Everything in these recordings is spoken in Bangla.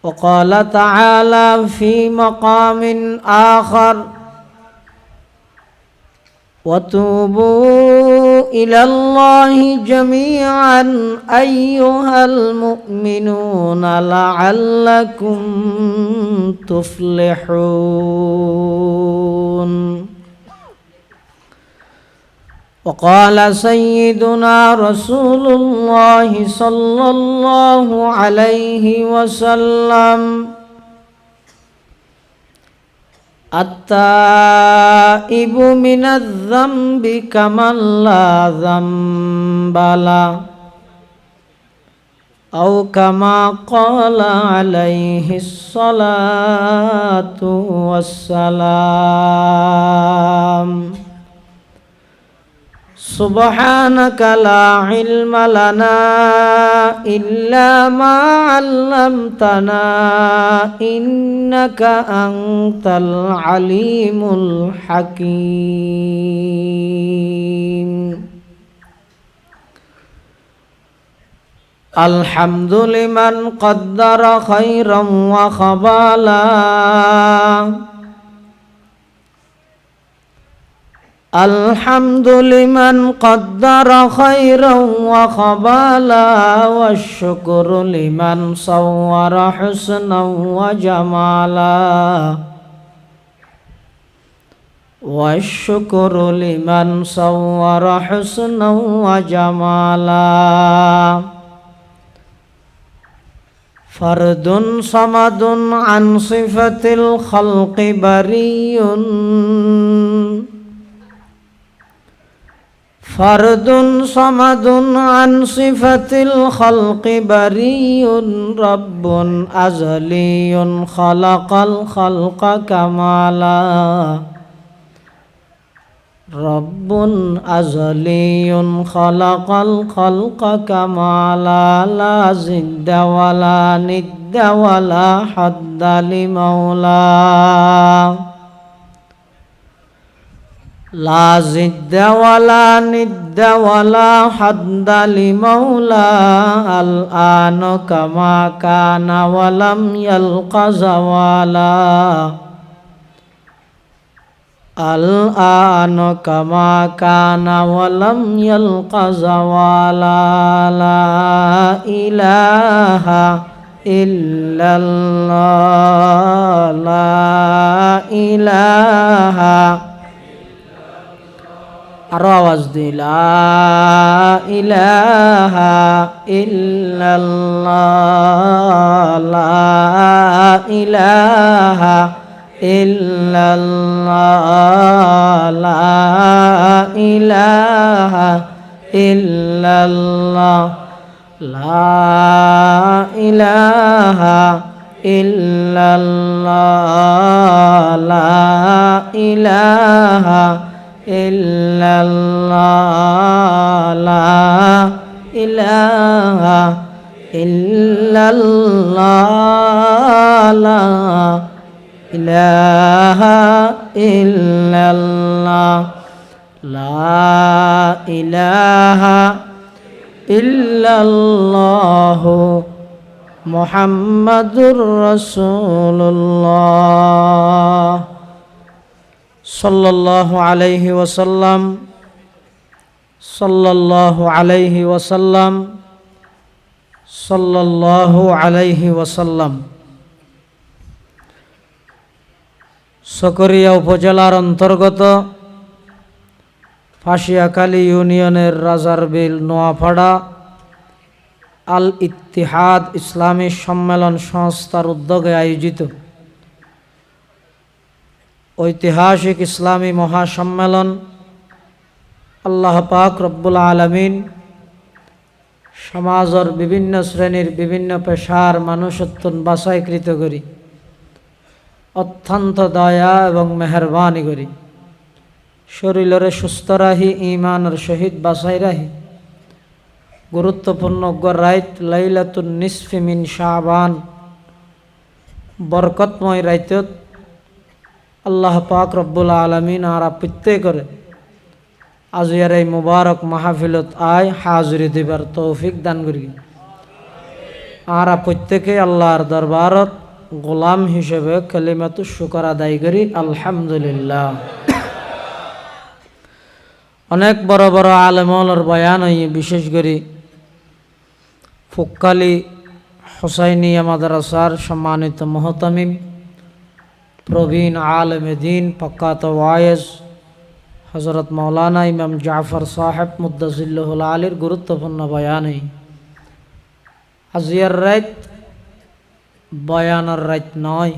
وقال تعالى في مقام آخر وتوبوا إلى الله جميعا أيها المؤمنون لعلكم تفلحون. وقال سيدنا رسول الله صلى الله عليه وسلم التائب من الذنب كمن لا ذنب له أو كما قال عليه الصلاة والسلام. سبحانك لا علم لنا إلا ما علمتنا إنك أنت العليم الحكيم. الحمد لمن قدر خيرا وخبالا الحمد لمن قدر خيرا وخبالا والشكر لمن صور حسنا وجمالا والشكر لمن صور حسنا وجمالا. فرد صمد عن صفة الخلق بريء فرد صمد عن صفة الخلق بريء رب أزلي خلق الخلق كمالا رب أزلي خلق الخلق كمالا لا زد ولا ند ولا حد لمولاه لا زد ولا ند ولا حد لمولى الآن كما كان ولم يلق زوالا الآن كما كان ولم يلق زوالا. لا إله إلا الله لا إله আওয়াজ দি লা ইলাহা ইল্লাল্লাহ লা ইলাহা ইল্লাল্লাহ লা ইলাহা ইল্লাল্লাহ লা ইলাহা ইল্লাল্লাহ লা ইলাহা illallah la ilaha illallah la ilaha illallah la ilaha illallah Muhammadur Rasulullah sallallahu alaihi wasallam sallallahu alaihi wasallam sallallahu alaihi wasallam. Sakaria উপজেলার অন্তর্গত ফাঁসিয়াখালী ইউনিয়নের রাজারবিল নোয়াপাড়া আল ইত্তিহাদ ইসলামী সম্মেলন সংস্থার উদ্যোগে আয়োজিত ঐতিহাসিক ইসলামী মহাসম্মেলন আল্লাহ পাক রব্বুল আলামিন সমাজের বিভিন্ন শ্রেণীর বিভিন্ন পেশার মানুষত্বন বাছাইকৃত করি অত্যন্ত দয়া এবং মেহরবানি করি শরীরে সুস্থ রাহি ইমানের সহিত বাছাই রাহি গুরুত্বপূর্ণ রাত লাইলাতুন নিসফি মিন শাবান বরকতময় রাতত আল্লাহ পাক রব্বুল আলামিন আর প্রত্যেক করে আজিয়ার এই মুবারক মাহফিলত আয় হাজরি দিবার তৌফিক দান করি। আর প্রত্যেকে আল্লাহর দরবারত গোলাম হিসেবে কালিমাতু শুকর আদায় করি আলহামদুলিল্লাহ। অনেক বড় বড় আলেমর বয়ান হয়ে বিশেষ করে ফুক্কালি হুসাইনিয়া মাদ্রাসার সম্মানিত মুহতামিম প্রবীণ আলেমে দিন পাক্কাত ওয়ায়েজ হযরত মাওলানা ইমাম জাফর সাহেব মুদ্দাজিল্লাহুল আলীর গুরুত্বপূর্ণ বয়ান। আজিয়ার রাত বয়ানের রাত নয়,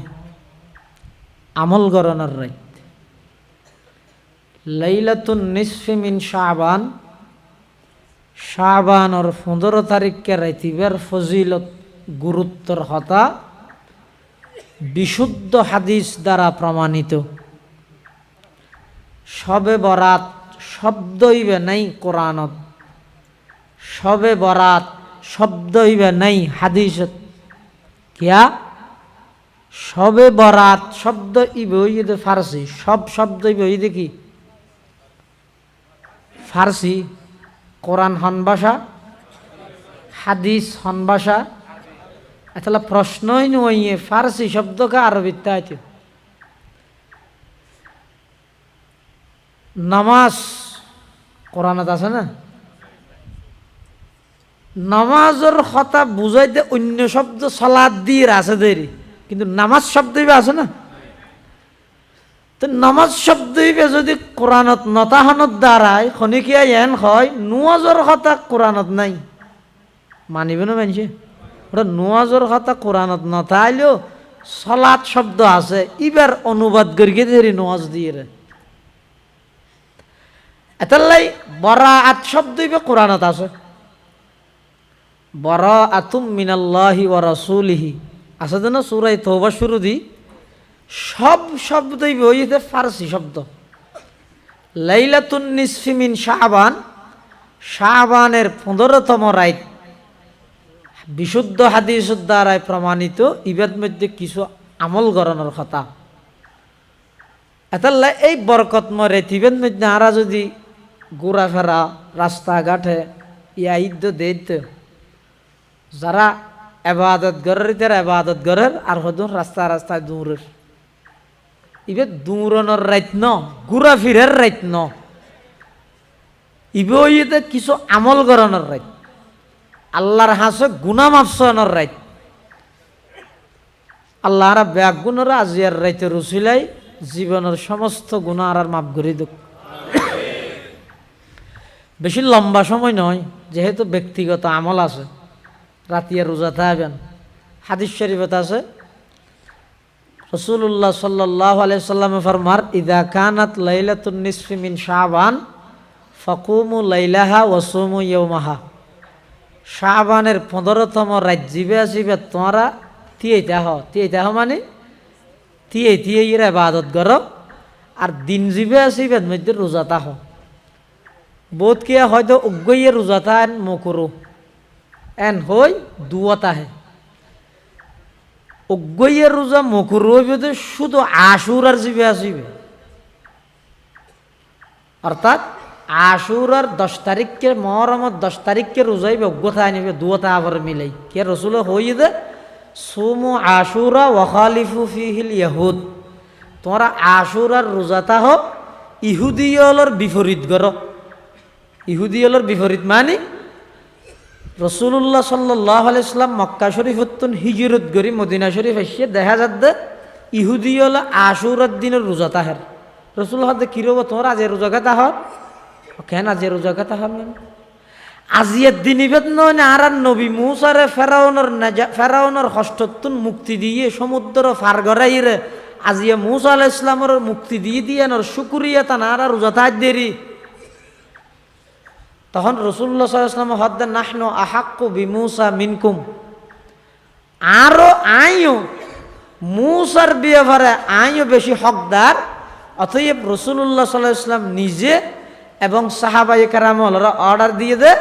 আমল গরনের রাত। লাইলাতুন নিসফি মিন শাবান, শাবানের 15 তারিখকে রাতিবের ফজিলত গুরুত্বর কথা বিশুদ্ধ হাদিস দ্বারা প্রমাণিত। শবে বরাত শব্দ হইবে নাই কোরআনত, শবে বরাত শব্দ হইবে নাই হাদিসত। কিয়া শবে বরাত শব্দ ইবে হইতে ফারসি, সব শব্দ ইবে হইতে কি ফারসি। কোরআন হন ভাষা, হাদিস হন ভাষা। তাহলে প্রশ্নই নইয়ে ফারসি শব্দকে আরবিতে আছে। নামাজ কোরআনত আছে না, নামাজের কথা বুঝাইতে অন্য শব্দ সালাত দিয়ে আছে দেরি, কিন্তু নামাজ শব্দ আছে না। তো নামাজ শব্দ যদি কোরআনত নতাহানত দ্বারায় খনিকিয়া এন হয় নুয়াজর কথা কোরআনত নাই, মানিবে না মানছে। ওটা নুয়াজর কথা কোরআনত নতাইলেও সালাত শব্দ আছে, ইবার অনুবাদ করিয়ে দেরি নোয়াজ দিয়ে রে। এতাল্লাই বরাআত শব্দ কোরআনত আছে, বরাআতুম মিনাল্লাহি ওয়া রাসূলিহি আছে না সূরা তওবা শুরু দি। সব শব্দই হইতে ফারসি শব্দ। লাইলাতুন নিসফি মিন শাবান, শাবানের 15তম রাত বিশুদ্ধ হাদিসের দ্বারায় প্রমাণিত। ইবাদ মধ্যে কিছু আমল গরনের কথা। এতাল্লাই এই বরকতময় রাতিবের মধ্যে আরা যদি ঘোরাফেরা রাস্তাঘাটে ঈদ দেইত, যারা এবাদত গরের তারা এবাদত গরের, আর হদুন রাস্তা রাস্তায় দৌড়ের। ইবে দৌড়ানোর রাত ন, ঘুরা ফিরের রাত ন, ইবে ইতে কিছু আমল গরনের রাত, আল্লাহর হাসে গুনাহ মাফসানোর রাত। আল্লাহরা ব্যাগ গুণরা আজিয়ার রাইতে রুসিলাই জীবনের সমস্ত গুনাহ আর মাফ করে দেখ। বেশি লম্বা সময় নয়, যেহেতু ব্যক্তিগত আমল আছে। রাতিয়া রোজা থাকবেন। হাদিস শরীফত আছে রাসূলুল্লাহ সাল্লাল্লাহু আলাইহি সাল্লাম ফরমার, ইযা কানাত লাইলাতুন নিসফি মিন শাবান ফাকুমু লাইলাহা ওয়া সুমু ইয়াওমাহা। শাবানের 15তম রাত জিবে আসিবে তোমরা তিয়েইতা মানে তিয়ে ইবাদত করো, আর দিন জিবে আসিবে মধ্যে রোজা থাহ। বোধ কিয়া হয়তো উগ্গইয়ে রোজা থান মকরু এন হই দুয়াতা হে। উগ্গইয়ে রোজা মকরু হইবে শুধু আশুরার জিবে আসিবে, অর্থাৎ আশুরার 10 তারিখকে মহরমত 10 তারিখকে রোজাইবে অজ্ঞতা আনিবে দুয়াতা আবার মিলাই। কে রসুল হই দে সুমু আশুরা ওয়া খালিফু ফিহিল ইয়াহুদ। তোমরা আশুরার রোজাতা হোক ইহুদিয়লর বিপরীত করো। ইহুদিয়লর বিপরীত মানে রাসূলুল্লাহ সাল্লাল্লাহু আলাইহি সাল্লাম মক্কা শরীফতুন হিজরত করি মদিনা শরীফ এসে দেখা যাচ্ছে ইহুদিয়ল আশুরার দিনের রোজা তাহের। রাসূল হাতে কি রব তোমরা আজ রোজা কথা হক কেন আজ রোজা কথা হবে আজিয়ের দিন ইবেদ নয় আর নবী মুসারে ফেরাউনের হস্ততুন মুক্তি দিয়ে সমুদ্র পার গড়াই রে আজিয়া মুসা আলাইহিস সালামের মুক্তি দিয়ে আর শুকরিয়া তানারা রোজা তাজ দেরি। তখন রাসূলুল্লাহ সাল্লাল্লাহু আলাইহি ওয়াসাল্লাম হদ্দা নাহনু আহাক্কু বিমুসা মিনকুম, আরো আইও মুসার ব্যাপারে আইও বেশি হকদার। অতএব রাসূলুল্লাহ সাল্লাল্লাহু আলাইহি ওয়াসাল্লাম নিজে এবং সাহাবায়ে কেরামরা অর্ডার দিয়ে দে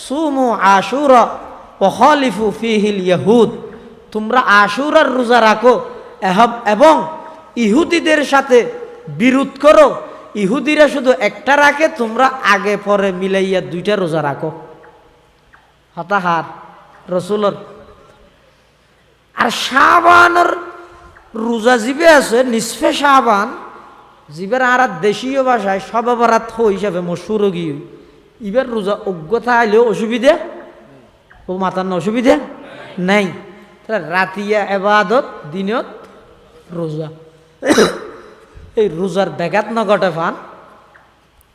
সুমু আশুরা ওয়া খালিফু ফিহিল ইয়াহুদ। তোমরা আশুরার রোজা রাখো এবং ইহুদিদের সাথে বিরোধ করো, ইহুদিরা শুধু একটা রাখে, তোমরা আগে পরে মিলাইয়া 2টা রোজা রাখো। হতাহার রসুলর। আর শাবানের রোজা জিবে আছে নিসফে শাবান, জিবের আর দেশীয় ভাষায় সবে বরাত হিসাবে মশুর গিয়ে ইবার রোজা অজ্ঞতা আইলেও অসুবিধা ও মাতার না অসুবিধা নাই। তাহলে রাতিয়া এবাদত, দিনত রোজা। এই রোজার ব্যাঘাত নগটে ফান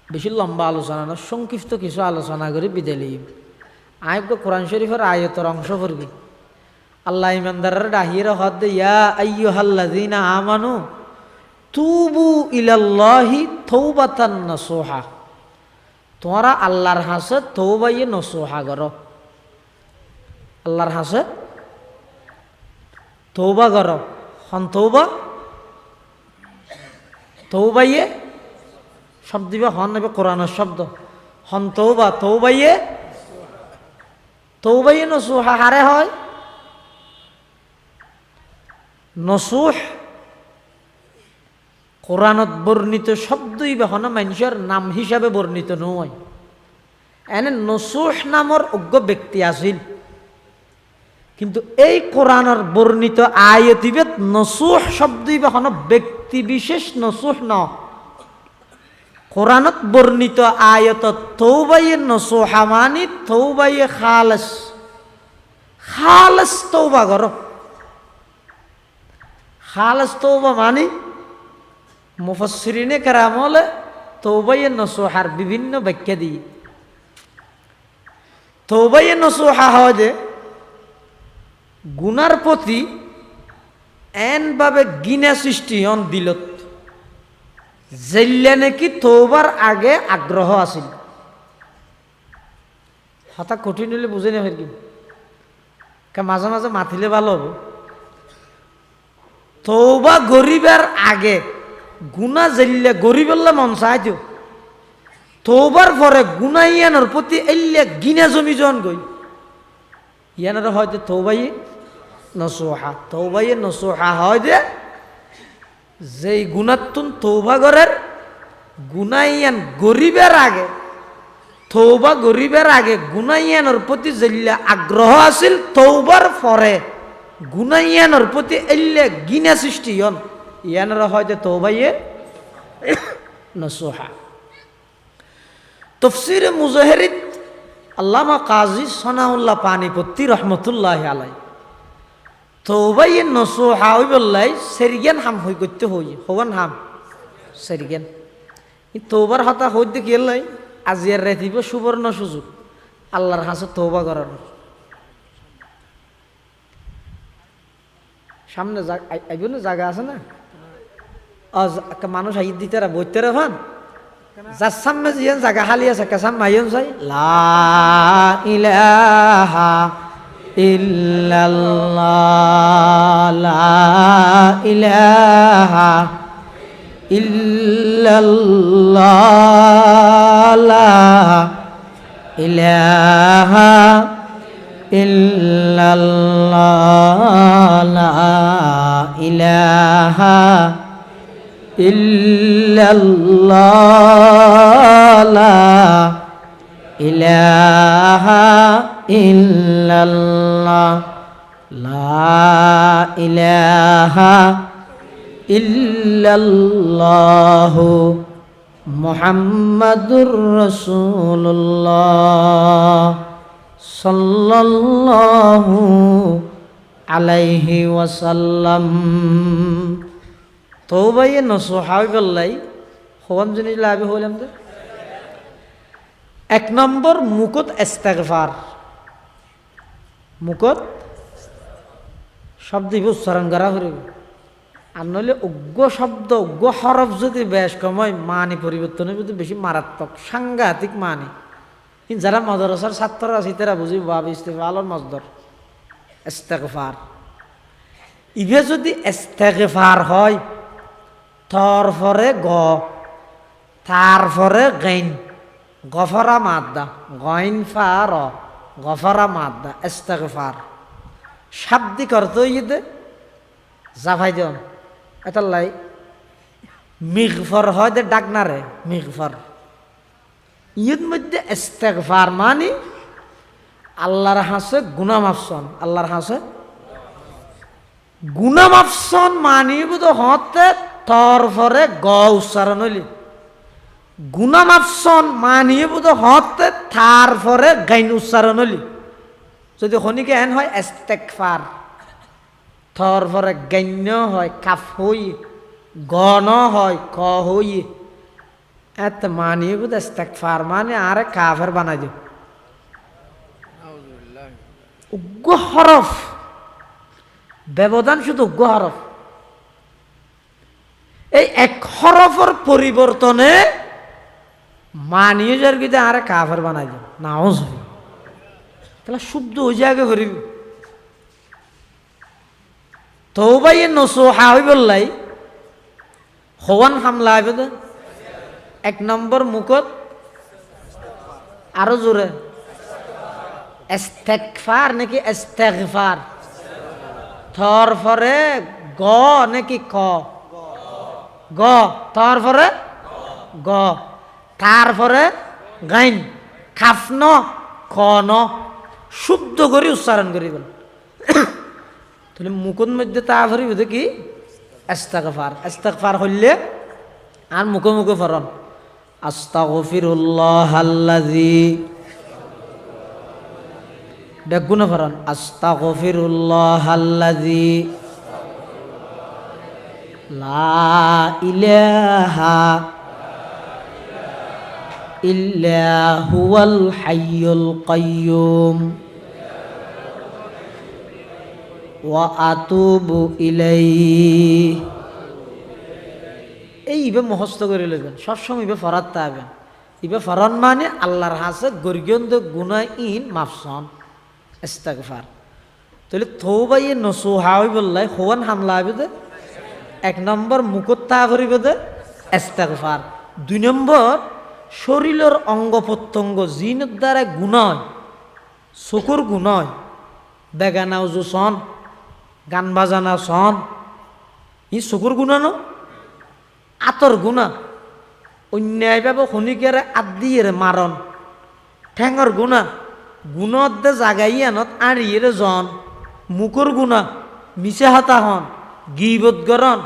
বেশি লম্বা আলোচনা না, সংক্ষিপ্ত কিছু আলোচনা করে বিদায় লইব। আয়ব কোরআন শরীফের আয়তর অংশ করবি। আল্লাহ ইমানদারের ডাহির হদ ইয়া আইয়ুহাল্লাযীনা আমানু তুবু ইলাল্লাহি তাওবাতান নাসুহা। তোমরা আল্লাহর হাসে তওবায়ে নসুহা করো, আল্লাহর হাসে তওবা করো। হন তওবা তওবায়ে শব্দ দিবে, হন নেবে কোরআনের শব্দ। হন তওবা তওবায়ে তওবায়ে নসুহা হারে হয়। নসুহ কোরআনত বর্ণিত শব্দই বেহন মানুষের নাম হিসাবে বর্ণিত নয়। এনে নসুহ নামর অজ্ঞ ব্যক্তি আছিল, কিন্তু এই কোরআনের বর্ণিত আয়াতিবেদ নসুহ শব্দই বেহন ব্যক্তি বিশেষ নসুহ ন। কোরআনত বর্ণিত আয়াত তওবায়ে নসুহা মানি তওবায়ে খালেস, খালেস তওবা করো। খালেস তওবা মানি মুফাসসিরিনে কেরাম হলে তওবায়ে নসুহার বিভিন্ন ব্যাখ্যা দিয়ে। তওবায়ে নসুহা হয় যে গুনার প্রতি এনভাবে গিনা সৃষ্টি হন দিলত, যেলে নাকি তওবার আগে আগ্রহ আছিল। হঠাৎ কঠিন হলে বুঝে নেই কি মাঝে মাঝে মাতিলে ভালো হবো। তওবা গরিবের আগে গুনা জেললে গরিবেল্লা মন চাইতো, তওবার পরে গুনা ইয়ানোর প্রতি এলে গিনা জমি জন গই ইয়ানোর হয়তো তওবায়ে নসুহা। তওবায়ে নসুহা হয় যে যেই গুণাত্তুন তওবা করার গুনাইয়ান গরিবের আগে, তওবা গরিবের আগে গুনাইয়ানোর প্রতি যেলে আগ্রহ আছিল, তওবার পরে গুনাইয়ানোর প্রতি এলে গিনা সৃষ্টি হন ইয়ানোর হয়তো তওবায়ে নসুহা। তফসিরে মুজাহিরিত আল্লামা কাজী সনাউল্লাহ পানিপত্তি রহমতুল্লাহ আলাই তওবায়ে নসুহা হই বললাই সেরিগান হাম হই করতে হই হওয়ান হাম সেরিগান। তওবার হতা হই দেখি এলাই আজিয়ার রেতিব সুবর্ণ সুযোগ আল্লাহর হাসে তওবা করানোর। সামনে আইব না জায়গা আছে না, মানুষ আই দিতে বইতে ভান যার সামনে যে জায়গা খালি আছে কেসাম মাইন চাই লা ইলাহা ইল্লাল্লাহ লা ইলাহা ইল্লাল্লাহ লা ইলাহা ইল্লাল্লাহ লা ইলাহা ইল্লাল্লাহ লা ইলাহা ইল্লাল্লাহ লা ইলাহা ইল্লাল্লাহ মুহাম্মাদুর রাসূলুল্লাহ সাল্লাল্লাহু আলাইহি ওয়াসাল্লাম। তওবায়ে নসুহা বললাই হওয়ান জিনিস লাভে হইলাম যে 1 নম্বর মুকত ইস্তেগফার। মুকত শব্দ উচ্চারণ করা হইব, আর নইলে অজ্ঞ শব্দ অজ্ঞ হরফ যদি বেশ কময় মানি পরিবর্তন হইব বেশি মারাত্মক সাংঘাতিক মানি। কিন্তু যারা মাদ্রাসার ছাত্র আছে তারা বুঝি বাব ইস্তেগফার মজদর ইস্তেগফার। ইভে যদি ইস্তেগফার হয় তরফরে গ তারপরে গাইন গফরা মাদ্দা গাইন ফার গফরা মাদ্দা ইস্তেগফার শাব্দিক অর্থ ইদে জাফাই দেন এটা লাই মিগফর হয় দে ডাক না রে মিগফর ইয়ের মধ্যে ইস্তেগফার মানে আল্লাহর হাসে গুনাহ মাফসন আল্লাহর হাসে গুনাহ মাফসন মানি বুধ হতে তর ফরে গ উচ্চারণ হইলি গুনাহ মাফসন মানি বুধ হতে থার ফরে গাইন উচ্চারণ হইলি যদি খনিকে এন হয় ইস্তেগফার থর ফরে গাইন্য হয় কাফ হই গণ হয় ক হই এত মানি বুধ ইস্তেগফার মানে আরে কাফের বানাই দিও উগ্র হরফ ব্যবধান শুধু উগ্র হরফ এই এক হরফের পরিবর্তনে মানিয়ে যার গিয়ে আরে কাফের বানাই দিও নাও তাহলে শুদ্ধ ওই জায়গায় হরিব তওবায়ে নসুহা হই বললাই হওয়ান হামলা হবে দে এক নম্বর মুখত আরো জোরে ইস্তেগফার নাকি ইস্তেগফার থর ফরে গ নাকি ক গ থর ফরে গ তার ফরে গাইন খাফন খন শুদ্ধ করে উচ্চারণ করি বল তাহলে মুখের মধ্যে তা ভরিব কি ইস্তেগফার ইস্তেগফার হইলে আর মুখে মুখে ফরন আস্তাগফিরুল্লাহাল্লাযী ডাকুন ফরন আস্তাগফিরুল্লাহাল্লাযী লা ইলাহা ইল্লা হুয়াল হাইয়ুল কাইয়্যুম ওয়া আতুবু ইলাইহি এই ইবে মুখস্থ করে লইবেন সবসময় ইবে ফরাত তাবেন ইবে ফরন মানে আল্লাহর হাসে গর্গন্দ গুনাহ ইন মাফসন ইস্তেগফার তাহলে তওবায়ে নসুহা হই বললাই হওয়ান হামলা হবে দে এক নম্বর মুখত তা ভরিব দে ইস্তেগফার দুই নম্বর শরীরের অঙ্গ প্রত্যঙ্গ জিনের দ্বারা গুনাহ চকুর গুনাহ বেগানা উজু সন গান বাজানা সন ই চকুর গুণা ন আতর গুণা অন্যায়ভাবে খনিকেরে আদিয়ে মারণ ঠেঙর গুণা গুণত দে জাগাইয়ানত আড়িয়ে জন মুখর গুণা মিছে হাতা হন গিবত গরণ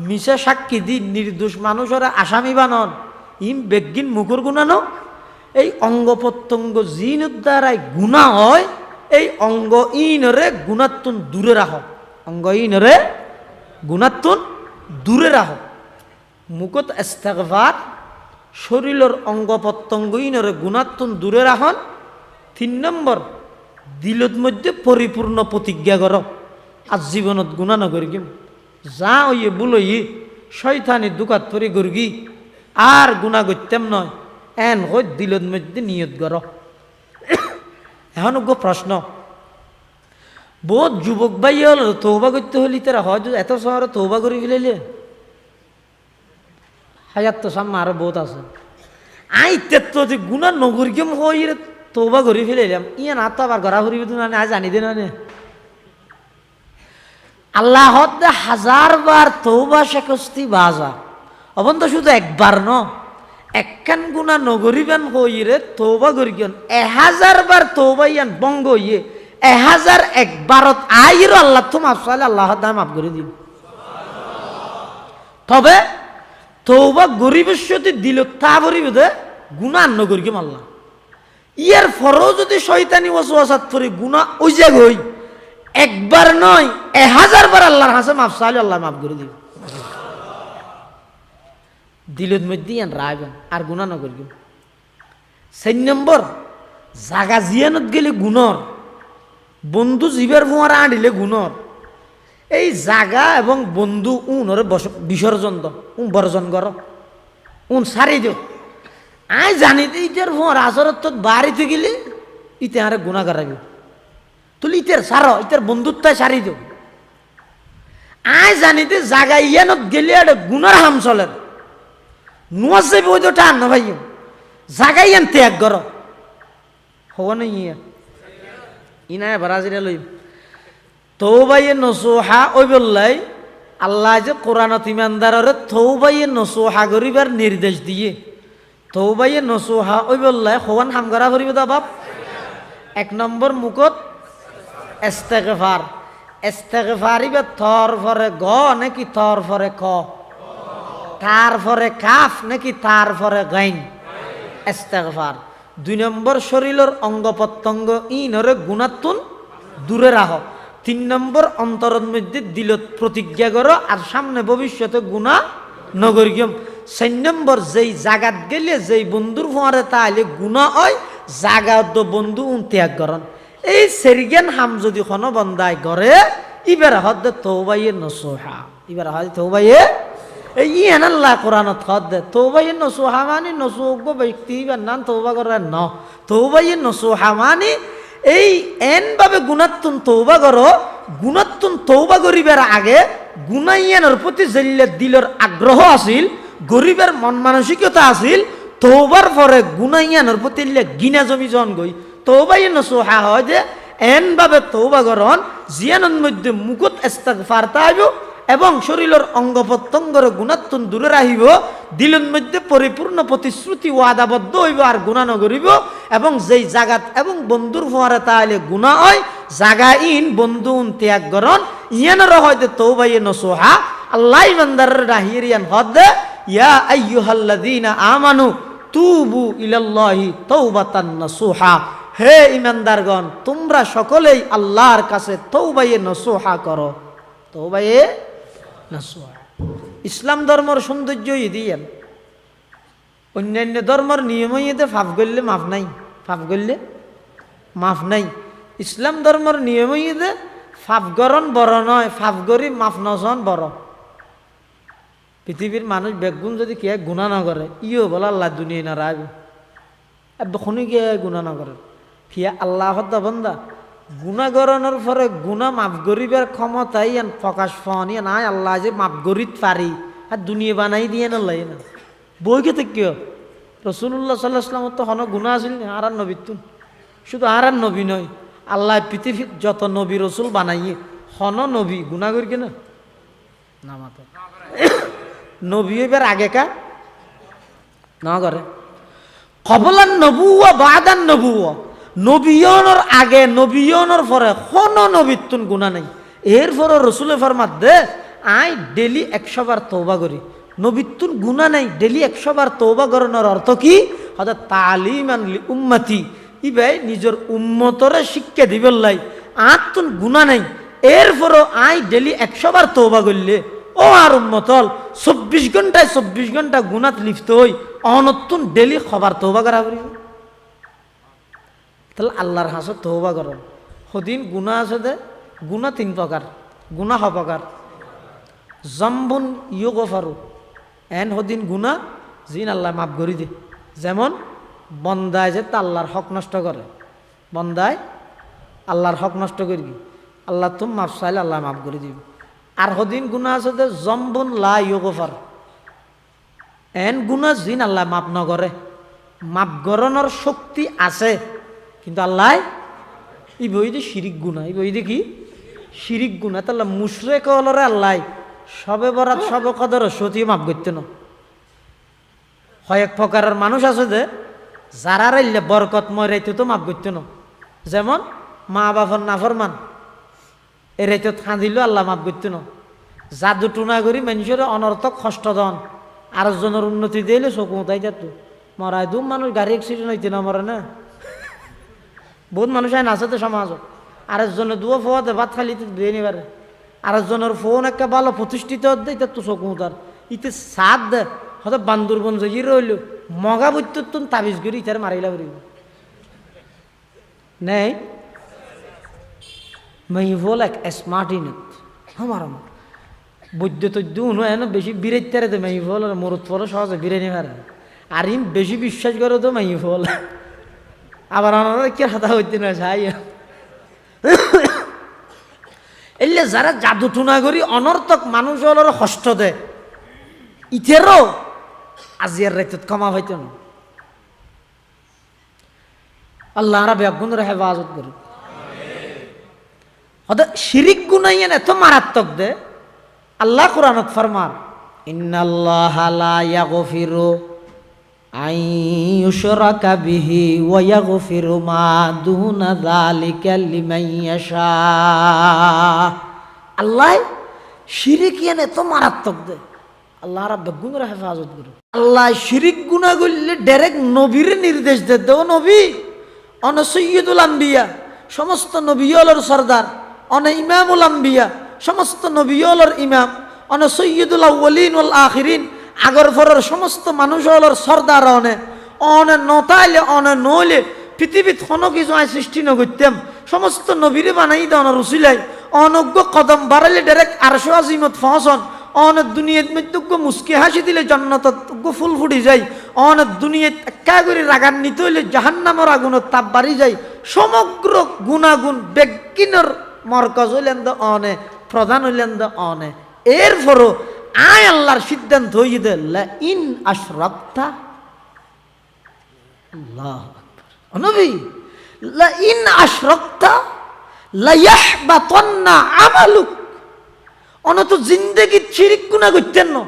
মিছে সাক্ষী দি নির্দোষ মানুষের আসামি বানন ইম বেগিন মুখর গুণা ন এই অঙ্গ প্রত্যঙ্গ জিনের দ্বারাই গুণা হয় এই অঙ্গ ইনরে গুণাত্তুন দূরে রাখ অঙ্গ ইনরে গুণাত্তুন দূরে রাখ মুখত ইস্তেগফার শরীরের অঙ্গ প্রত্যঙ্গ ইনরে গুণাত্তুন দূরে রাখন তিন নম্বর দিলত মধ্যে পরিপূর্ণ প্রতিজ্ঞা কর আজ জীবনত গুণা নকরিম যা ওইয়ে বুলই শয়তানি দুকাত পরি গর্গি আর গুণা করতাম নয় এন হই দিলত মধ্যে নিয়ত কর এখন প্রশ্ন বহুত যুবক ভাই হল তৌবা করতে হলি তারা হয় এত শহরে তৌবা করে ফেলাইলে হাজার তো সামনে আরো বহুত আছে আইতে তো যে গুণা নগর কেম হই রে তৌবা করে ফেলাইলাম ইয়ে না তো আবার ঘরা ঘুরিবে না আজ জানি দে না আল্লাহ হাজার বার তৌবা শেখস্তি বাজা অবন তো শুধু একবার ন একখান গুণা নগরিবেন হইরে তৌবা করিকেন 1000 বার তৌবা ইয়ান বঙ্গ ইয়ে 1001বারত আইর আল্লাহ তো মাফ চাইলে আল্লাহ দা মাফ করে দিন তবে তৌবা গরিবের সাথে দিল তা ভরিবে দে গুণা নগরিকে আল্লাহ ইয়ার ফরও যদি শয়তানি ওয়াসওয়াসাত পড়ে গুণা ওই জায়গা হই একবার নয় 1000 বার আল্লাহর হাসে মাফ চাইলে আল্লাহ মাফ করে দিন দিলত মধ্যে রাখবেন আর গুণা নকরিবেন 4 নম্বর জাগা জিয়ানত গেলে গুণর বন্ধু জীবের ফোঁয়ারা আঁডিলে গুণর এই জাগা এবং বন্ধু উনরে বিসর্জন দ বর্জন কর উন সারি দিও আই জানি ইটার ফোঁয়ার আসরত বাড়িতে গেলে ইতে আরে গুণা করাবি তুলি ইতের সার ইতের বন্ধুত্বায় সারি দিও আই জানিতে জাগা ইয়ানত গেলে আর গুণার হাম চলেন নুয়াসে ওই তো টান না ভাই জাগাই আন ত্যাগ কর হওয়া নাই ইয়া ইনা ব্রাজিলে লই তওবায়ে নসুহা ওই বললাই আল্লাহ যে কোরআনত ইমানদারের তৌবায়ে নসুহা করিবার নির্দেশ দিয়ে তৌবায়ে নসুহা ওই বললে হওয়ান হামগারা করিব দা বাপ। 1 নম্বর মুকত ইস্তেগফার। ইস্তেগফারিবে থর ফরে গ নাকি থর ফরে ক, তার ফরে কাফ নাকি তার ফরে গাইন? ইস্তেগফার। 2 নম্বর শরীরের অঙ্গ প্রত্যঙ্গ ইনরে গুণাতুন দূরে রাখ। 3 নম্বর অন্তরের মধ্যে দিলত প্রতিজ্ঞা করো আর সামনে ভবিষ্যতে গুণা নগরিয়ম। 4 নম্বর যেই জাগাত গেলে যেই বন্ধুর ফোয়ারে তাইলে গুণা হয় জাগাত বন্ধু ত্যাগ করন। এই সেরিগান হাম যদি কোন বন্দায় করে ইবার হদ তৌবায়ে নসুহা, ইবার হদ তৌবায়ে এই আল্লাহ কোরআনত হদ তৌবায়ে নসুহা মানে নসুহ ব্যক্তি ইবার নাম তৌবা করেন ন। তৌবায়ে নসুহা মানে এই এন ভাবে গুণাত্তুন তৌবা করো। গুণাত্তুন তৌবা করিবার আগে গুনাইয়ানোর প্রতি জেল্লে দিলর আগ্রহ আছিল, গরিবের মন মানসিকতা আছিল। তৌবার পরে গুনাইয়ানোর প্রতি গিনা জমি জন গই তৌবাই নসুহা হয় যে এন ভাবে তৌবা করন জিয়ানোর মধ্যে মুকুত ইস্তেগফার তাইব এবং শরীরের অঙ্গ প্রত্যঙ্গর গুণাত্তুন দূরে রাখিব। দিলের মধ্যে পরিপূর্ণ প্রতিশ্রুতি ওয়াদাবদ্ধ হইব আর গুণা নগরিব। এবং যেই জাগাত এবং বন্ধুর ফোয়ারে তাইলে গুণা হয় জাগা ইন বন্ধু ত্যাগ করন ইয়ানোর হয়তো তৌবায়ে নসুহা। আল্লাহ ইমানদারের রাহিরিয়ান হদ ইয়া আইয়ুহাল্লাযীনা আমানু তুবু ইলাল্লাহি তাওবাতান নাসুহা। হে ইমানদারগণ তোমরা সকলেই আল্লাহর কাছে তৌবায়ে নসুহা করো। তৌবায়ে নসুহা ইসলাম ধর্মের সৌন্দর্য দিয়েন। অন্যান্য ধর্মের নিয়মইতে ফাফ করলে মাফ নাই, ফাফ করলে মাফ নাই। ইসলাম ধর্মের নিয়মইতে ফাফ গরণ বড় নয়, ফাফ গরি মাফ নজন বড়। পৃথিবীর মানুষ বেগুন যদি কে গুণা না করে ইও বলে আল্লাহ দুনিয়া না রাখবে শুনি কে গুণা না করে ফিয়া আল্লাহ হত্যা বন্দা গুণাগরণের পরে গুণা মাফ গরিবের ক্ষমতাই প্রকাশ পাওয়া নাই। আল্লাহ যে মাফ গরিত পারি আর দুনিয়া বানাই দিয়ে না লাই না বই কে কেউ রসুল্লাহ সাল্লাহ আসলামত তো হন গুণা আসিল না আর নবীতুন শুধু আর নবী নয় আল্লাহ পৃথিবীর যত নবী রসুল বানাইয়ে হন নবী গুণা করি কেনা না মাত্র নবী এবার আগেকা না করে কবলান নবুয়া বাদান নবুয়া নবীয়নের আগে নবীয়নের পরে কোনো নবীতুন গুণা নেই। এরপরে রসুলে ফরমাত দে আই ডেলি 100 বার তওবা করি নবীতুন গুণা নেই। ডেলি 100 বার তওবা করানোর অর্থ কি হয়তো তালিমান লি উম্মতি ইবে নিজের উম্মতরে শিক্ষা দিবেন লাই আতুন গুণা নেই। এরপরও আই ডেলি 100 বার তওবা করলে ও আর উম্মতল 24 ঘন্টায় 24 ঘন্টা গুণাত লিপ্ত হই অনতুন ডেলি খবর তওবা করা করি। তাহলে আল্লাহর হাসে তওবা করন। সদিন গুণা আছে দে গুণা 3 প্রকার গুণা প্রকার জম্বুন ইউগফারু এন সদিন গুণা জিন আল্লাহ মাফ করে দে। যেমন বন্দায় যে তা আল্লাহর হক নষ্ট করে, বন্দায় আল্লাহর হক নষ্ট করবি আল্লাহ তুমি মাফ চাইলে আল্লাহ মাফ করে দিবি। আর সদিন গুণা আছে যে জম্বুন লা ইউগফার এন গুণা জিন আল্লাহ মাফ নকরে। মাফ গরণের শক্তি আছে কিন্তু আল্লাহ এই বইতে শিরিক গুণা, এই বইতে কি শিরিক গুণা। তাহলে মুশরিক হলরে আল্লাহ সবে বরাত সবে কদর সতী মাফ করতে না। কয়েক প্রকারের মানুষ আছে যে যারা রাইলে বরকত ময় রাইতে তো মাফ করতে না। যেমন মা বাবার নাফরমান এ রাইতে খাঁদিল আল্লাহ মাফ করতে না। জাদু টুনা করি মানুষের অনর্থক কষ্ট দন আর জনের উন্নতি দিলে চকু তাই যাত মরাই দু মানুষ গাড়ি অ্যাক্সিডেন্ট হইতে না মরে না। বহুত মানুষ আইন আছে তো সমাজ আরেকজনের দুয়ো ফোয়াতে ভাত খালি দিয়ে নিবারে আরেকজনের ফোন একটা ভালো প্রতিষ্ঠিত দেয় এটা তো চকু তার ইতে সাত দে হয়তো বান্দরবন যে রইল মগা বৈত্যুন তাবিজ করি ইতার মারিলা করিব নেই মেই বল এক স্মার্ট ইনত আমার আমার বৈদ্য তৈদ্য উনো বেশি বিরাইতে তো মেই ফল মরুত ফল সহজে বিরে নিবারে আর ইম বেশি বিশ্বাস করে তো মেই ফল আবার ওনারা কি হাতা হইতে না চাই এলে যারা জাদু টুনা করি অনর্থক মানুষ হলোর কষ্ট দেয় ইতেরও আজিয়ার রাইত ক্ষমা হইত না। আল্লাহ রাবে গুণের হেফাজত করি। শিরিক গুনাইয়েন এত মারাত্মক দে আল্লাহ কোরআনত ফরমান ইন্নাল্লাহা লা ইয়াগফিরু আন ইউশরাকা বিহি ওয়া ইয়াগফিরু মা দুনা যালিকা লিমান ইয়াশা। আল্লাহ শিরিকিয়ান এত মারাত্মক দেয়, আল্লাহ রাব্বুল গুনার হেফাজত করে। আল্লাহ শিরিক গুনাহ করলে ডাইরেক্ট নবীর নির্দেশ দেয়, ও নবী অন সৈয়দুল আম্বিয়া, সমস্ত নবীওয়ালার সরদার, অন ইমামুল আম্বিয়া, সমস্ত নবীওয়ালার ইমাম, অন সৈয়দুল আউয়ালিন ওয়াল আখিরিন, আগর পরের সমস্ত মানুষওয়ালার সরদার, অনে নতাইলে অনে নইলে পৃথিবীত কোনো কিছু আয় সৃষ্টি নগত্যম, সমস্ত নবীরে বানাই দেন রসিলাই, অনজ্ঞ কদম বাড়াইলে ডাইরেক্ট আরশে আজিমত ফসন, অনেক দুনিয়াত মৃত্যুজ্ঞ মুস্কি হাসি দিলে জান্নাতত ফুল ফুটি যায়, অনেক দুনিয়াত একা করে রাগান্বিত হইলে জাহান্নামের আগুনের তাপ বাড়ি যায়। সমগ্র গুণাগুণ বেগিনের মরকজ হইলেন দ অনে, প্রধান হইলেন দ অনে। এরপরও আয় আল্লাহর সিদ্ধান্ত হইয়ে দে লা ইন আশরাকতা, আল্লাহু আকবার, নবী লা ইন আশরাকতা লা ইয়াহবাতান্না আমালুক, অনত জিন্দেগি শিরিক গুনাহ করতেন না,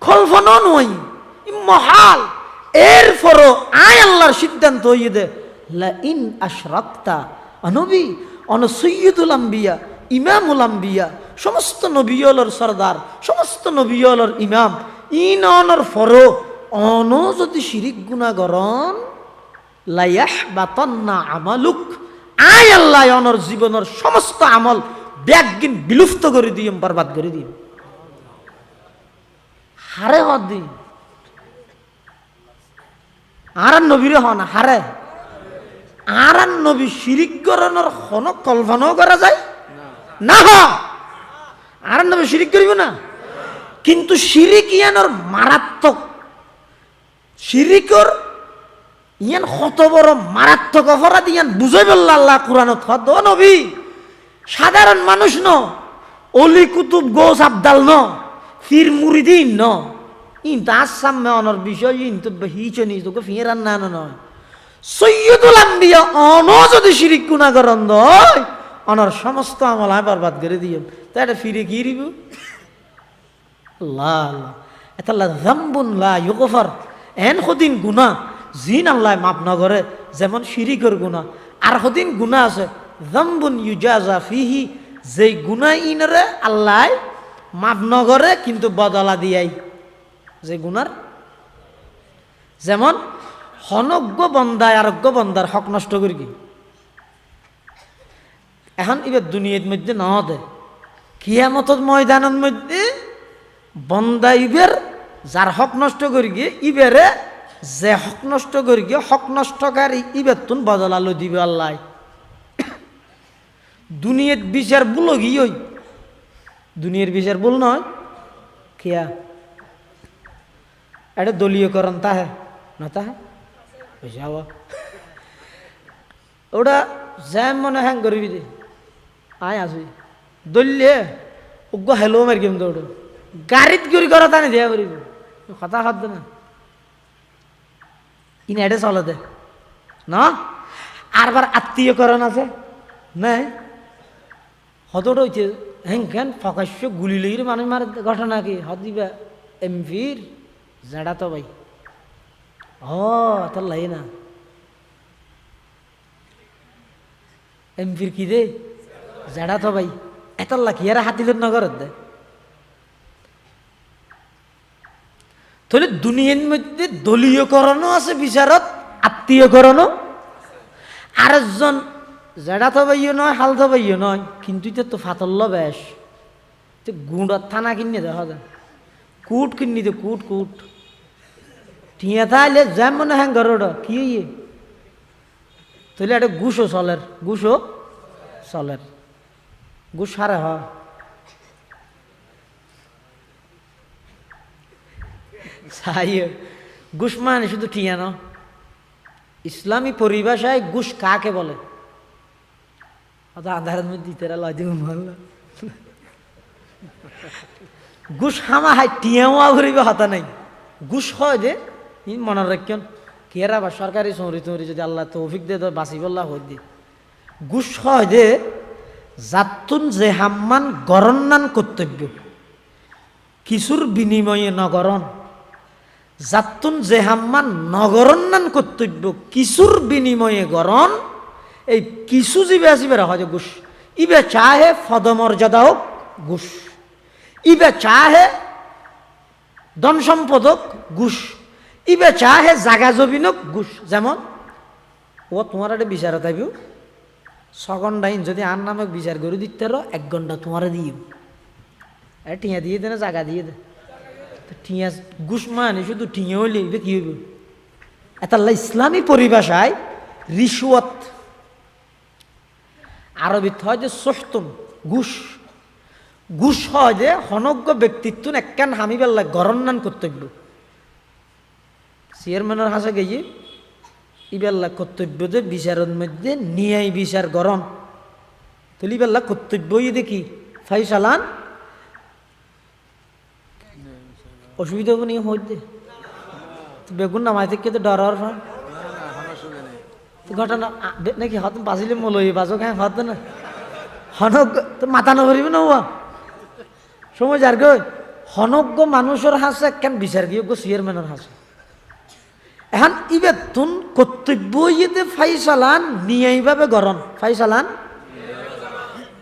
কল্পনা নয়, মহাল। এরপরও আয় আল্লাহর সিদ্ধান্ত হইয়ে দে লা ইন আশরাকতা, নবী অন সৈয়দুল আম্বিয়া, ইমামুল আম্বিয়া, সমস্ত নবীওয়ালার সরদার, সমস্ত নবীওয়ালার ইমাম, ইন অনর ফরো অন যদি শিরিক গুনাহ করন লা ইয়াহবাতান্না আমালুক, আয় আল্লাহ অনর জীবনের সমস্ত আমল ব্যাগিন বিলুপ্ত করে দিম, বরবাদ করে দিম, হারে হদ দিন। আর নবীরে হন হারে, আর নবী শিরিক করানোর কোনো কল্পনাও করা যায় না। আর নবী শিরিক করিব না, কিন্তু শিরিক ইয়ানোর মারাত্মক, শিরিকর ইয়ান কত বড় মারাত্মক অপরাধ ইয়ান বুঝাই বলল আল্লাহ কুরআনত। হদ নবী সাধারণ মানুষ ন, অলি কুতুব গোস আবদাল ন, ফির মুরিদিন ন, ইন তো আসামে অনর বিষয়, ইন তো হিচনি তোকে ফিরান না নয়। সৈয়দুল আম্বিয়া অন যদি শিরিক গুনাহ করন দয়, অনর সমস্ত আমল আমি বরবাদ করে দিও, তাই এটা ফিরে কি দিব। আল্লাহ আল্লাহ এতাল্লাহ যামবুন লা ইউগফার, এন কদিন গুনাহ জিন আল্লাহ মাফ না করে, যেমন শিরিকের গুনাহ। আর কদিন গুনাহ আছে যামবুন ইউজাজা ফিহি, যেই গুনাহ ইনরে আল্লাহ মাফ না করে কিন্তু বদলা দিয়াই, যে গুনার, যেমন হনজ্ঞ বন্দায় আরোগ্য বন্দার হক নষ্ট করি কি এখন এবার দুনিয়ার মধ্যে না দে, কিয়ামতের ময়দানের মধ্যে বন্দা ইবের যার হক নষ্ট করি গিয়ে ইবেরে, যে হক নষ্ট করি গিয়ে হক নষ্টকারী ইবের তুন বদলালো দিবে আল্লাহ। দুনিয়ার বিচার বুলো কি ওই দুনিয়ার বিচার বল নয়, কিয়া এটা দলীয়করণ তাহে না, তাহে বুঝাও ওটা যেম মনে হ্যাং করবি দে আয় আসবি দলিয়ে উগ্র হেলো মারি কেম দৌড় গাড়িত গড়ি করা টানি দেয়া পারিব, কথা খাদ্য না ইন এডে চলে দে না। আরবার আত্মীয়করণ আছে নাই, হতটা হইছে হ্যাঁ প্রকাশ্য গুলি লেগির মানুষ মার ঘটনা কি হত দিবা এমপির জাডা তো ভাই তোর লাই না এমপির কি দে জাডা তো ভাই এত লাখি এরা হাতিলের নগরত দে। তাহলে দুনিয়ার মধ্যে দলীয়করণও আছে বিচারত, আত্মীয়করণও। আরেকজন জেডা তো বাইও নয়, হাল তো বাইও নয়, কিন্তু এটা তো ফাতল্য বেশ, গুঁড়ার থানা কিনে দেখা যায়, কুট কিনি দে কুট কুট টিয়া তাইলে যেমন হ্যাঁ ঘরটা কি ইয়ে তাহলে একটা গুসও চলের, গুসও চলের, গুস হারে হয় ঘুষ মানে শুধু ঠিয়া ন, ইসলামী পরিভাষায় ঘুষ কাকে বলে? আধারের মধ্যে ঘুষ হামা হাই টিয়াও ঘুরিবে হতা নাই, ঘুষ হয় যে মনে রাখেন কেরা বা সরকারি চৌরি চৌরি যদি আল্লাহ তৌফিক দে বাঁচি বললা হই দি ঘুষ হয় যে যাতুন যে হাম্মান গরন্নান কর্তব্য কিছুর বিনিময়ে নগরণ জাতুন জেহাম্মান নগরন্নান কর্তব্য কিছুর বিনিময়ে গরণ এই কিছু জিবে আসিবে হয় ঘুষ ইবে চাহে পদমর্যাদা হোক ঘুষ ইবে চাহে ধন সম্পদ হোক ঘুষ ইবে চাহে জাগা জমিন হোক ঘুষ যেমন ও তোমার একটা বিচার থাকবে 6 ঘন্টা যদি আর নামে বিচার করে দিতে 1 ঘন্টা তোমার দিয়ে টিয়া দিয়ে দে না জাগা দিয়ে দে টিয়া ঘুষ মানে শুধু টিয়া হইলে কি হইব এটা ইসলামী পরিভাষায় রিশওয়াত আরবিত হয় যে সোহতুন ঘুষ ঘুষ হয় যে হনজ্ঞ ব্যক্তিত্ব একখান হামিবেল্লা গরন্নান কর্তব্য চেয়ারম্যানের হাসে গিয়ে ইবেল্লা কর্তব্য যে বিচারের মধ্যে নিয়ে বিচার গরম তুলিবেল্লা কর্তব্যই দেখি ফাইসালান অসুবিধা হবো নিয়ে হইতে বেগুন নামাই থেকে তো ডর ঘটনা নাকি হত বাজিলে মলই বাজক হ্যাঁ হত না হনজ্ঞ তো মাথা নভরিব না হওয়া সময় যার গই হনজ্ঞ মানুষের হাসে কেন বিচার বিয়োগ্য চেয়ারম্যানের হাসে এখন ইবে তুন কর্তব্য ইয়েতে ফাইসালান নিয়াইভাবে গরম ফাইসালান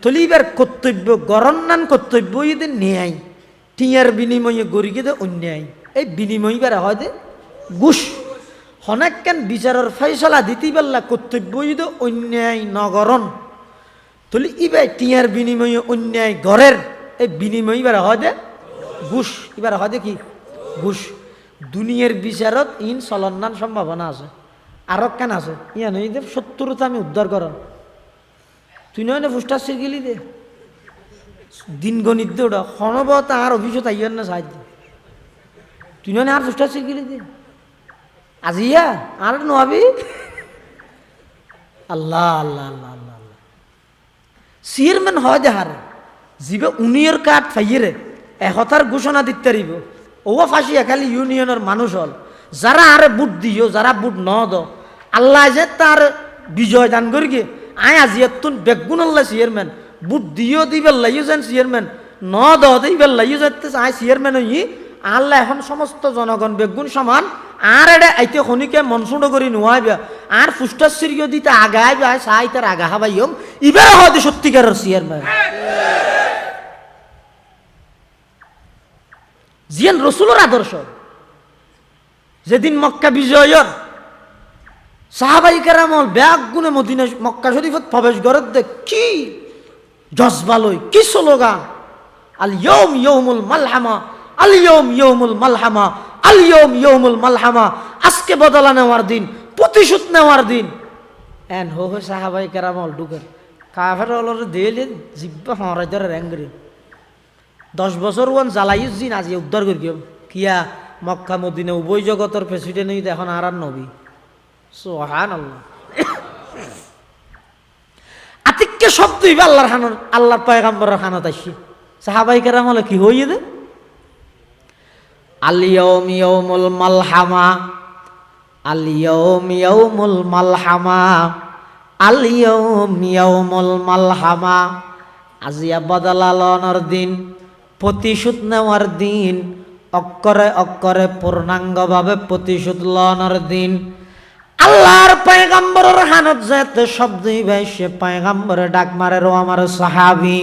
তলি ইবার কর্তব্য গরম নান কর্তব্য ইয়েতে নেয়াই টিয়ার বিনিময়ে গড়িয়ে দে অন্যায় এই বিনিময় বেড়া হয় দে ঘুষ হনেক কেন বিচারের ফাইসলা দিতে পারলা কর্তব্য ইদে অন্যায় নগরণ তলি ইবাই টিয়ার বিনিময়ে অন্যায় গড়ের এই বিনিময় বেড়া হয় দে ঘুষ এবার হয় দে কি ঘুষ দুনিয়ার বিচারত ইন চলন্নান সম্ভাবনা আছে আরো কেন আছে ইয়া নই দে 70টা আমি উদ্ধার কর তুই নয় না ফুস্টার সিরগিলি দে দিন গণিত দে ওটা হনবত আর অফিসত আইয়ার না সাহায্য তুই নয় আর ফুস্টার সিরগিলি দে আজিয়া আর নোয়াবি আল্লাহ আল্লাহ আল্লাহ আল্লাহ আল্লাহ চেয়ারম্যান হয় দেহারে যিবে উনিয়র কাঠ ফাইয়ে একতার ঘোষণা দিতে পারিব ও ফাঁসিয়া খালি ইউনিয়নের মানুষ হল যারা আরে বুট দিও যারা বুট ন দ আল্লাহ যে তার বিজয় দান করি গে আয় আজিয়া তুন বেগুন আল্লাহ চেয়ারম্যান বুট দিও দিবেল লাইও যেন চেয়ারম্যান ন দ দিবেল লাইও যাতে আয় চেয়ারম্যান হই আল্লাহ এখন সমস্ত জনগণ বেগুন সমান আর এটা আইতে খনিকে মনসুন্ড করি নোয়াইবা আর ফুস্টার সিরিয় দিতে আগাইবে আয় সাই তার আগা হাবাইম ইবার হয়তো সত্যিকারের চেয়ারম্যান জিয়ান রসুলের আদর্শ যেদিন মক্কা বিজয়ের সাহাবাই কেরামল ব্যাগ গুনে মদিনা মক্কা শরীফত প্রবেশ করে দেখ কি জজবালই কি স্লোগান আল ইয়ৌম ইয়ৌমুল মালহামা আল ইয়ৌম ইয়ৌমুল মালহামা আল ইয়ৌম ইয়ৌমুল মালহামা আজকে বদলা নেওয়ার দিন প্রতিশোধ নেওয়ার দিন এন হো হো সাহাবাই কেরামল ঢুকের কাফের অলর দেলে জিব্বা হরাই ধরে র্যাঙ্গরি 10 বছর ওয়ান জ্বালাইস দিন আজি উদ্ধার করি কিয়া মক্কা মদিনা উভয় জগতের প্রেসিডেন্ট এখন আর নবী সুবহানাল্লাহ আতিককে শব্দ হইবে আল্লাহর খান আল্লাহর পয়গম্বরের খানত আসি সাহাবাই কেরাম হলে কি হইয়ে দে আল ইয়াউম ইয়াউমুল মালহামা আল ইয়াউম ইয়াউমুল মালহামা আল ইয়াউম ইয়াউমুল মালহামা আজিয়া বদলালনের দিন প্রতিশোধ নেওয়ার দিন অক্ষরে অক্ষরে পূর্ণাঙ্গভাবে প্রতিশোধ লওয়ার দিন আল্লাহর পয়গম্বরের হানত যেতে শব্দই ভাইসে পয়গম্বরে ডাক মারে রো আমার সাহাবী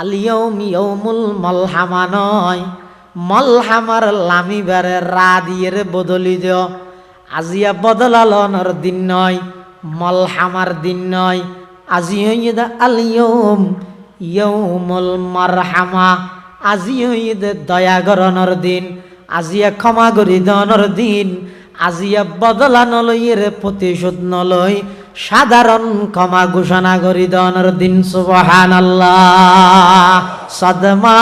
আল ইয়াউম ইয়াউমুল মালহামা নয় মালহামার লামি বারে রা দিয়ে বদলি দিও আজিয়া বদলালনের দিন নয় মালহামার দিন নয় আজি হইদা আল ইয়াউম ইয়াউমুল মারহামা আজি হইদে দয়া করণের দিন আজিয়া ক্ষমা করি দনের দিন আজিয়া বদলা নলইয়ের প্রতিশোধ নলই সাধারণ ক্ষমা ঘোষণা করি দনের দিন সুবহানাল্লাহ সদমা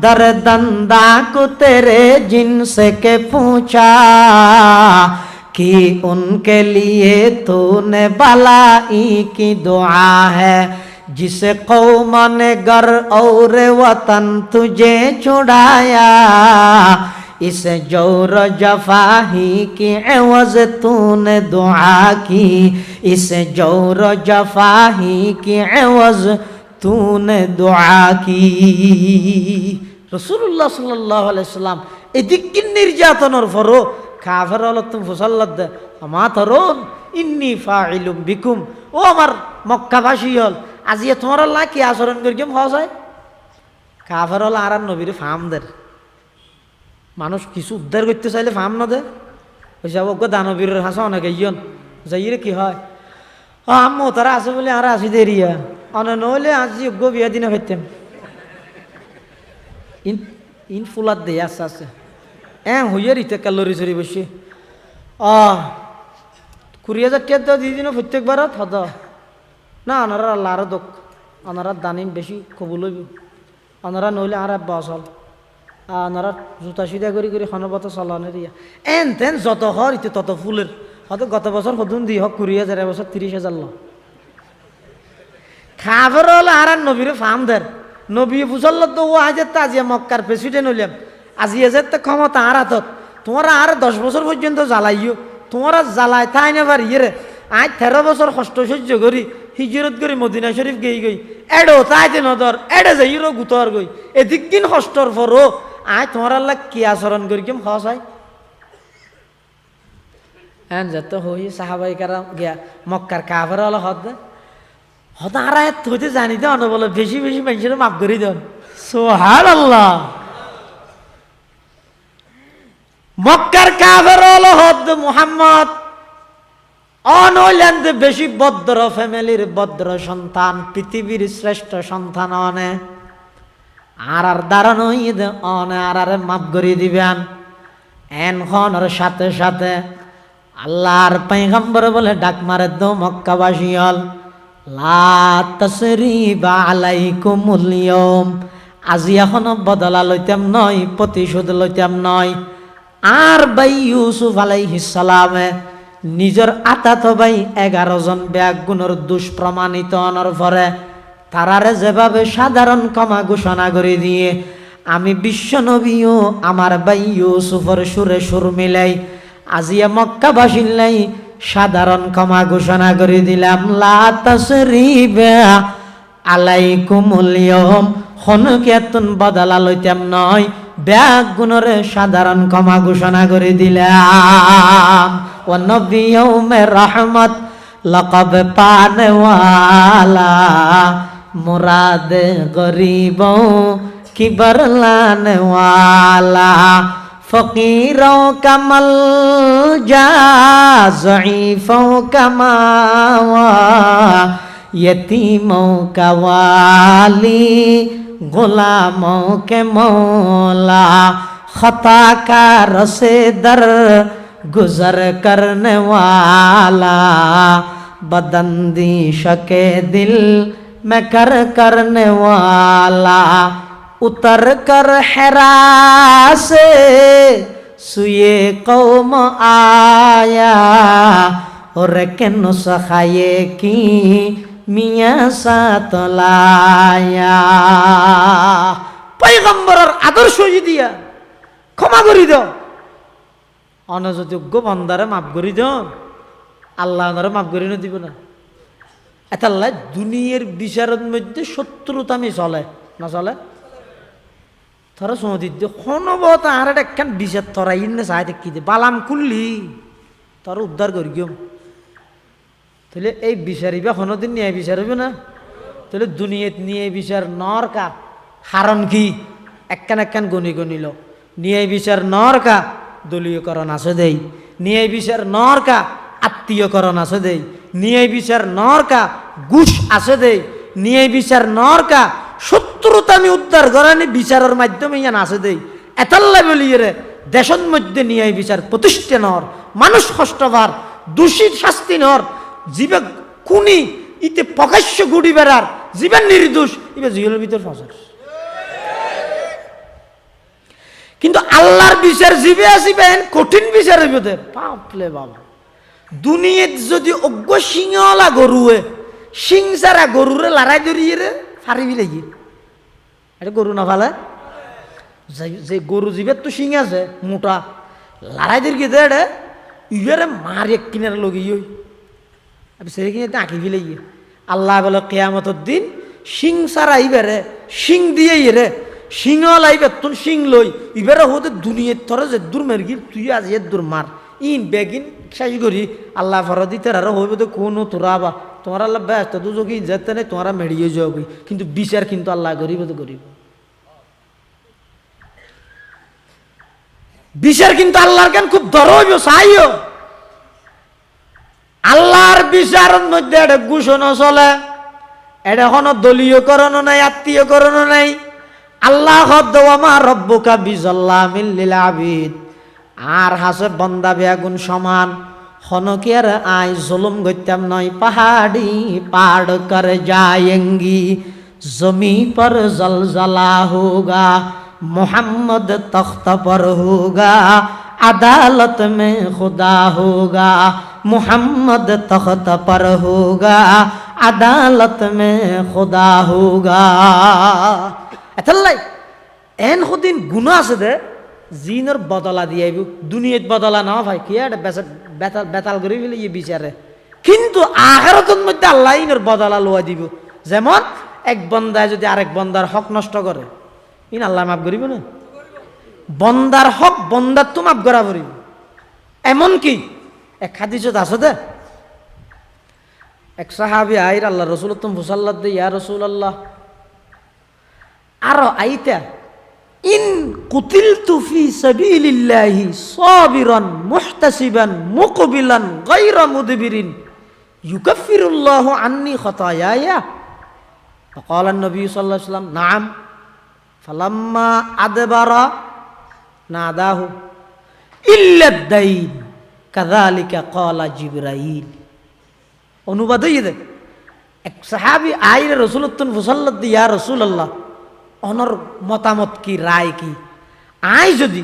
দরদন্দা কো তেরে জিনসে কে पूछा कि उनके लिए तूने भलाई की दुआ है जिसे कौम ने घर और वतन तुझे छुड़ाया इस जोर जफाही की एवज तूने दुआ की इस जोर जफाही की एवज तूने दुआ की রাসূলুল্লাহ সাল্লাল্লাহু আলাইহি সাল্লাম এদিক নির্যাতনের পরও কাফের হল তুমি ফসল্লাদ দে আমা তরুণ ইন্নি ফাইলুম বিকুম, ও আমার মক্কাবাসী হল আজি তোমার আল্লাহ কি আচরণ করি কেম হওয়া যায়। কাফের হল আর নবীর ফার্ম দের মানুষ কিছু উদ্ধার করতে চাইলে ফার্ম না দে ওই সব অজ্ঞ দানবীর হাসা অনেকে ইয়ন যাইরে কি হয় আম্মু তারা আছে বলে আর আসি দেরিয়া অনে নইলে আজি অজ্ঞ বিয়া দিনে হইতেন ইন ফুলাত দিয়ে আস্তে আস্তে হইয়ার ইতে ক্যালোরি চড়ি বসে 20,000 টাকা দিয়ে দিন প্রত্যেকবারত হত না ওনারা আল্লাহ আরো দোক ওনারা দানিম বেশি কবুল হইব ওনারা নইলে আর আব্বা আসল ওনারা জুতা সিধা করি করি খনবত চলানের ইয়া তেন যত হর ইতে তত ফুলের হয়তো গত বছর সদুন দি হক 20,000 এবছর 30,000 ল খাবার হলো আর নবীরে ফার্ম দের নবী বুঝল তো ও আজ আজিয়া মক্কার প্রেসিডেন্ট হইলাম আজি এজের তো ক্ষমতা আর হাতত তোমরা আর 10 বছর পর্যন্ত জ্বালাইও তোমরা জ্বালাই তাই নেবার ইয়ে আজ 13 বছর কষ্ট সহ্য করি হিজরত করি মদিনা শরীফ গই এডো তাইতে নদর এডে যাই গুতর গই এদিক দিন কষ্টর পরও আজ তোমার আল্লাহ কি আচরণ করি কেম হস হয় হ্যাঁ যত হই সাহাবাই কারা গিয়া মক্কার কাফের হলো হত আর হইতে জানি দে অন বলে বেশি বেশি মানুষের মাফ করি দেন সুবহানাল্লাহ। মক্কার কাফের হলো হদ মুহাম্মদ অনইলেন বেশি ভদ্র ফ্যামিলির ভদ্র সন্তান পৃথিবীর শ্রেষ্ঠ সন্তান অনে আর দাঁড়ানো ঈদ অনে আর মাফ করে দিবেন এনখনের সাথে সাথে আল্লাহর পয়গম্বর বলে ডাক মারে দো মক্কাবাসী হল লা তাসরিবা আলাইকুমুল ইয়াউম, আজি এখনো বদলা লইতাম নয় প্রতিশোধ লইতাম নয়। আর ভাই ইউসুফ আলাইহিস সালামে নিজের আতাত ভাই 11 জন ব্যাগুণের দুষ্প্রমাণিত অনর পরে তারারে যেভাবে সাধারণ ক্ষমা ঘোষণা করে দিয়ে আমি বিশ্ব নবীও আমার ভাই ইউসুফের সুরে সুর মিলাই আজিয়া মক্কাবাসীর লাই সাধারণ ক্ষমা ঘোষণা করে দিলাম লা তাসরিবা আলাইকুমুল ইয়াউম, হনকেতন বদলা লইতাম নয় ব্যাগুণরে সাধারণ ক্ষমা ঘোষণা করে দিলাম। ও নবী ইয়াউমে রহমত লকব পানে ওয়ালা মুরাদ গরিবো কি বরলানে ওয়ালা ফকিরোं का मलजा ज़ईफ़ों का मावा यतीमों का वाली गुलामों के मौला खताकार से दर गुजर करने वाला बदंदिश के दिल में करने वाला उतर कर हेरा से सुए कौम आया और के नुस्खाए की मियाँ साथ लाया। पैगम्बरर आदर्श দিয়া ক্ষমা করি দাও অনযোগ্য বান্দারে মাফ করি দাও আল্লাহ ওনারে মাফ করি না দিব না। এতাল্লাহ দুনিয়ার বিচারের মধ্যে শত্রুতামি চলে না চলে থরা সৌদিদ্য হনবত আর একখান বিচার তরা ইন্নে চাই দেখি দে বালাম খুললি তোর উদ্ধার করি গিয়ে তাহলে এই বিচারিবা কোনোদিন নিয়ে বিচার হইব না। তাহলে দুনিয়াত নিয়ে বিচার নরকা হারণ কি একখান একখান গণি গণিল নিয়ে বিচার নরকা দলীয়করণ আছে দেই নিয়ে বিচার নরকা আত্মীয়করণ আছে দেই নিয়ে বিচার নরকা ঘুষ আছে দেই নিয়ে বিচার নরকা শত্রুতা আমি উদ্ধার করানি বিচারের মাধ্যমে ইয়ান আছে দেই এতাল্লা বলিয়ে রে দেশের মধ্যে নিয়ে বিচার প্রতিষ্ঠা নর মানুষ কষ্টবার দোষীর শাস্তি নর জীবে খুনি ইতে প্রকাশ্য গুড়ি বেড়ার জীবের নির্দোষ ইবে জেলের ভিতর ফাঁসার। কিন্তু আল্লাহর বিচার জীবে আসিবেন কঠিন বিচার হইবে বাপলে বাপ। দুনিয়াত যদি অজ্ঞ সিংহলা গরুয়ে সিং সারা গরুরে লড়াই ধরিয়ে রে ফারিবি লাগি এটা গরু না ফালে যে গরু জীবের তো সিং আছে মোটা লড়াই ধরিয়ে দে রে ইয়ে মার এক কিনার লগিয়ে সেই কিনে আঁকি ফেলে গিয়ে আল্লাহ বলে কেয়ামতের দিন সিং সারা ইবেরে সিং দিয়ে রে সিংহ লাইবে তুন সিং লই ইবারে হতে দুনিয়ার তরে যে দূর মেরগির তুই আজ এর দূর মার ইন বেগিন শেষ করি আল্লাহ ফরদিতে আর হইবে তো কোনো তোরা বা তোমার আল্লাহ ব্যস্ত দুজকি যেতে নেই তোমরা মেড়িয়ে যাবি কিন্তু বিচার কিন্তু আল্লাহ গরিব তো গরিব বিচার কিন্তু আল্লাহর কেন খুব দর হইব চাইও আল্লাহর বিচারের মধ্যে এটা ঘোষণা চলে এটা কোনো দলীয়করণ নাই আত্মীয়করণ নাই আল্লাহ হদ্দওয়ামা রব্বুকা বিজাল্লামিল লিল আবিদ আর হাসে বন্দা বেগুন সমান হনকের আই জুলুম গইতাম নয় পাহাড়ি পাড় কর जाएंगी जमी पर जलजला होगा मोहम्मद तख्त पर होगा अदालत में खुदा होगा मोहम्मद तख्त पर होगा अदालत में खुदा होगा এতলাই এন খুদিন গুনাহ আছে দে জিনের বদলা দিয়ে দুনিয়াত বদলা না ভাই কি এটা বেতাল বেতাল করে ফেলে ইয়ে বিচারে কিন্তু আখিরাতের মধ্যে আল্লাহ ইনের বদলা লওয়া দিব যেমন এক বান্দা যদি আরেক বান্দার হক নষ্ট করে ইন আল্লাহ মাফ করিব না বান্দার হক বান্দার তো মাফ করা পড়িব এমন কি এক হাদিসত আছে দে এক সাহাবী আইর আল্লাহ রাসূল সাল্লাল্লাহু আলাইহি ইয়া রাসূলুল্লাহ আর আইতা ইন কুতিলতু ফি সাবিলিল্লাহি সাবিরান মুহতাসিবান মুকবিলান গায়রা মুদবিরিন ইউকাফিরুল্লাহু আন্নি খাতায়ায়া فقال النبي صلى الله عليه وسلم نعم فلما أدبر ناداه إلا الدين كذلك قال جبرائيل অনুবাদ হইছে এক সাহাবী আইরে রাসূলুল্লাহ সাল্লাল্লাহু আলাইহি ইয়া রাসূলুল্লাহ অনর মতামত কি রায় কি আই যদি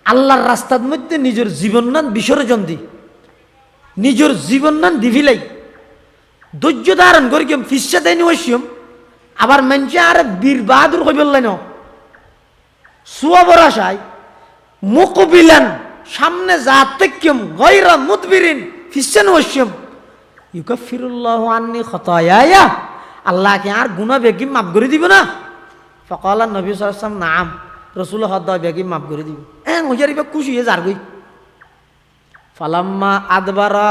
আল্লাহর রাস্তার মধ্যে নিজের জীবন নান বিসর্জন দি নিজের জীবন নান দিভিলাই ধৈর্য ধারণ করি কেম ফিসা দেয়নি ওইসিয়ম আবার মানুষে আর বীর বাহাদুর হয়ে বললেন সুয়াবর আশায় মুকবিলান সামনে যাতে কেম গয়রা মুদবিরিন ফিসা ওইসিয়ম ইউকাফিরুল্লাহু আন্নি খাতায়ায়া আল্লাহ কি আর গুনাহ বেগি মাফ করে দিব না ফকাল নবী সাল্লাল্লাহু আলাইহি ওয়াসাল্লাম নাম রাসূল হদ্দা বেগি মাফ করে দিব হইয়ারিবা খুশি হয়ে যার গই ফালাম্মা আদবারা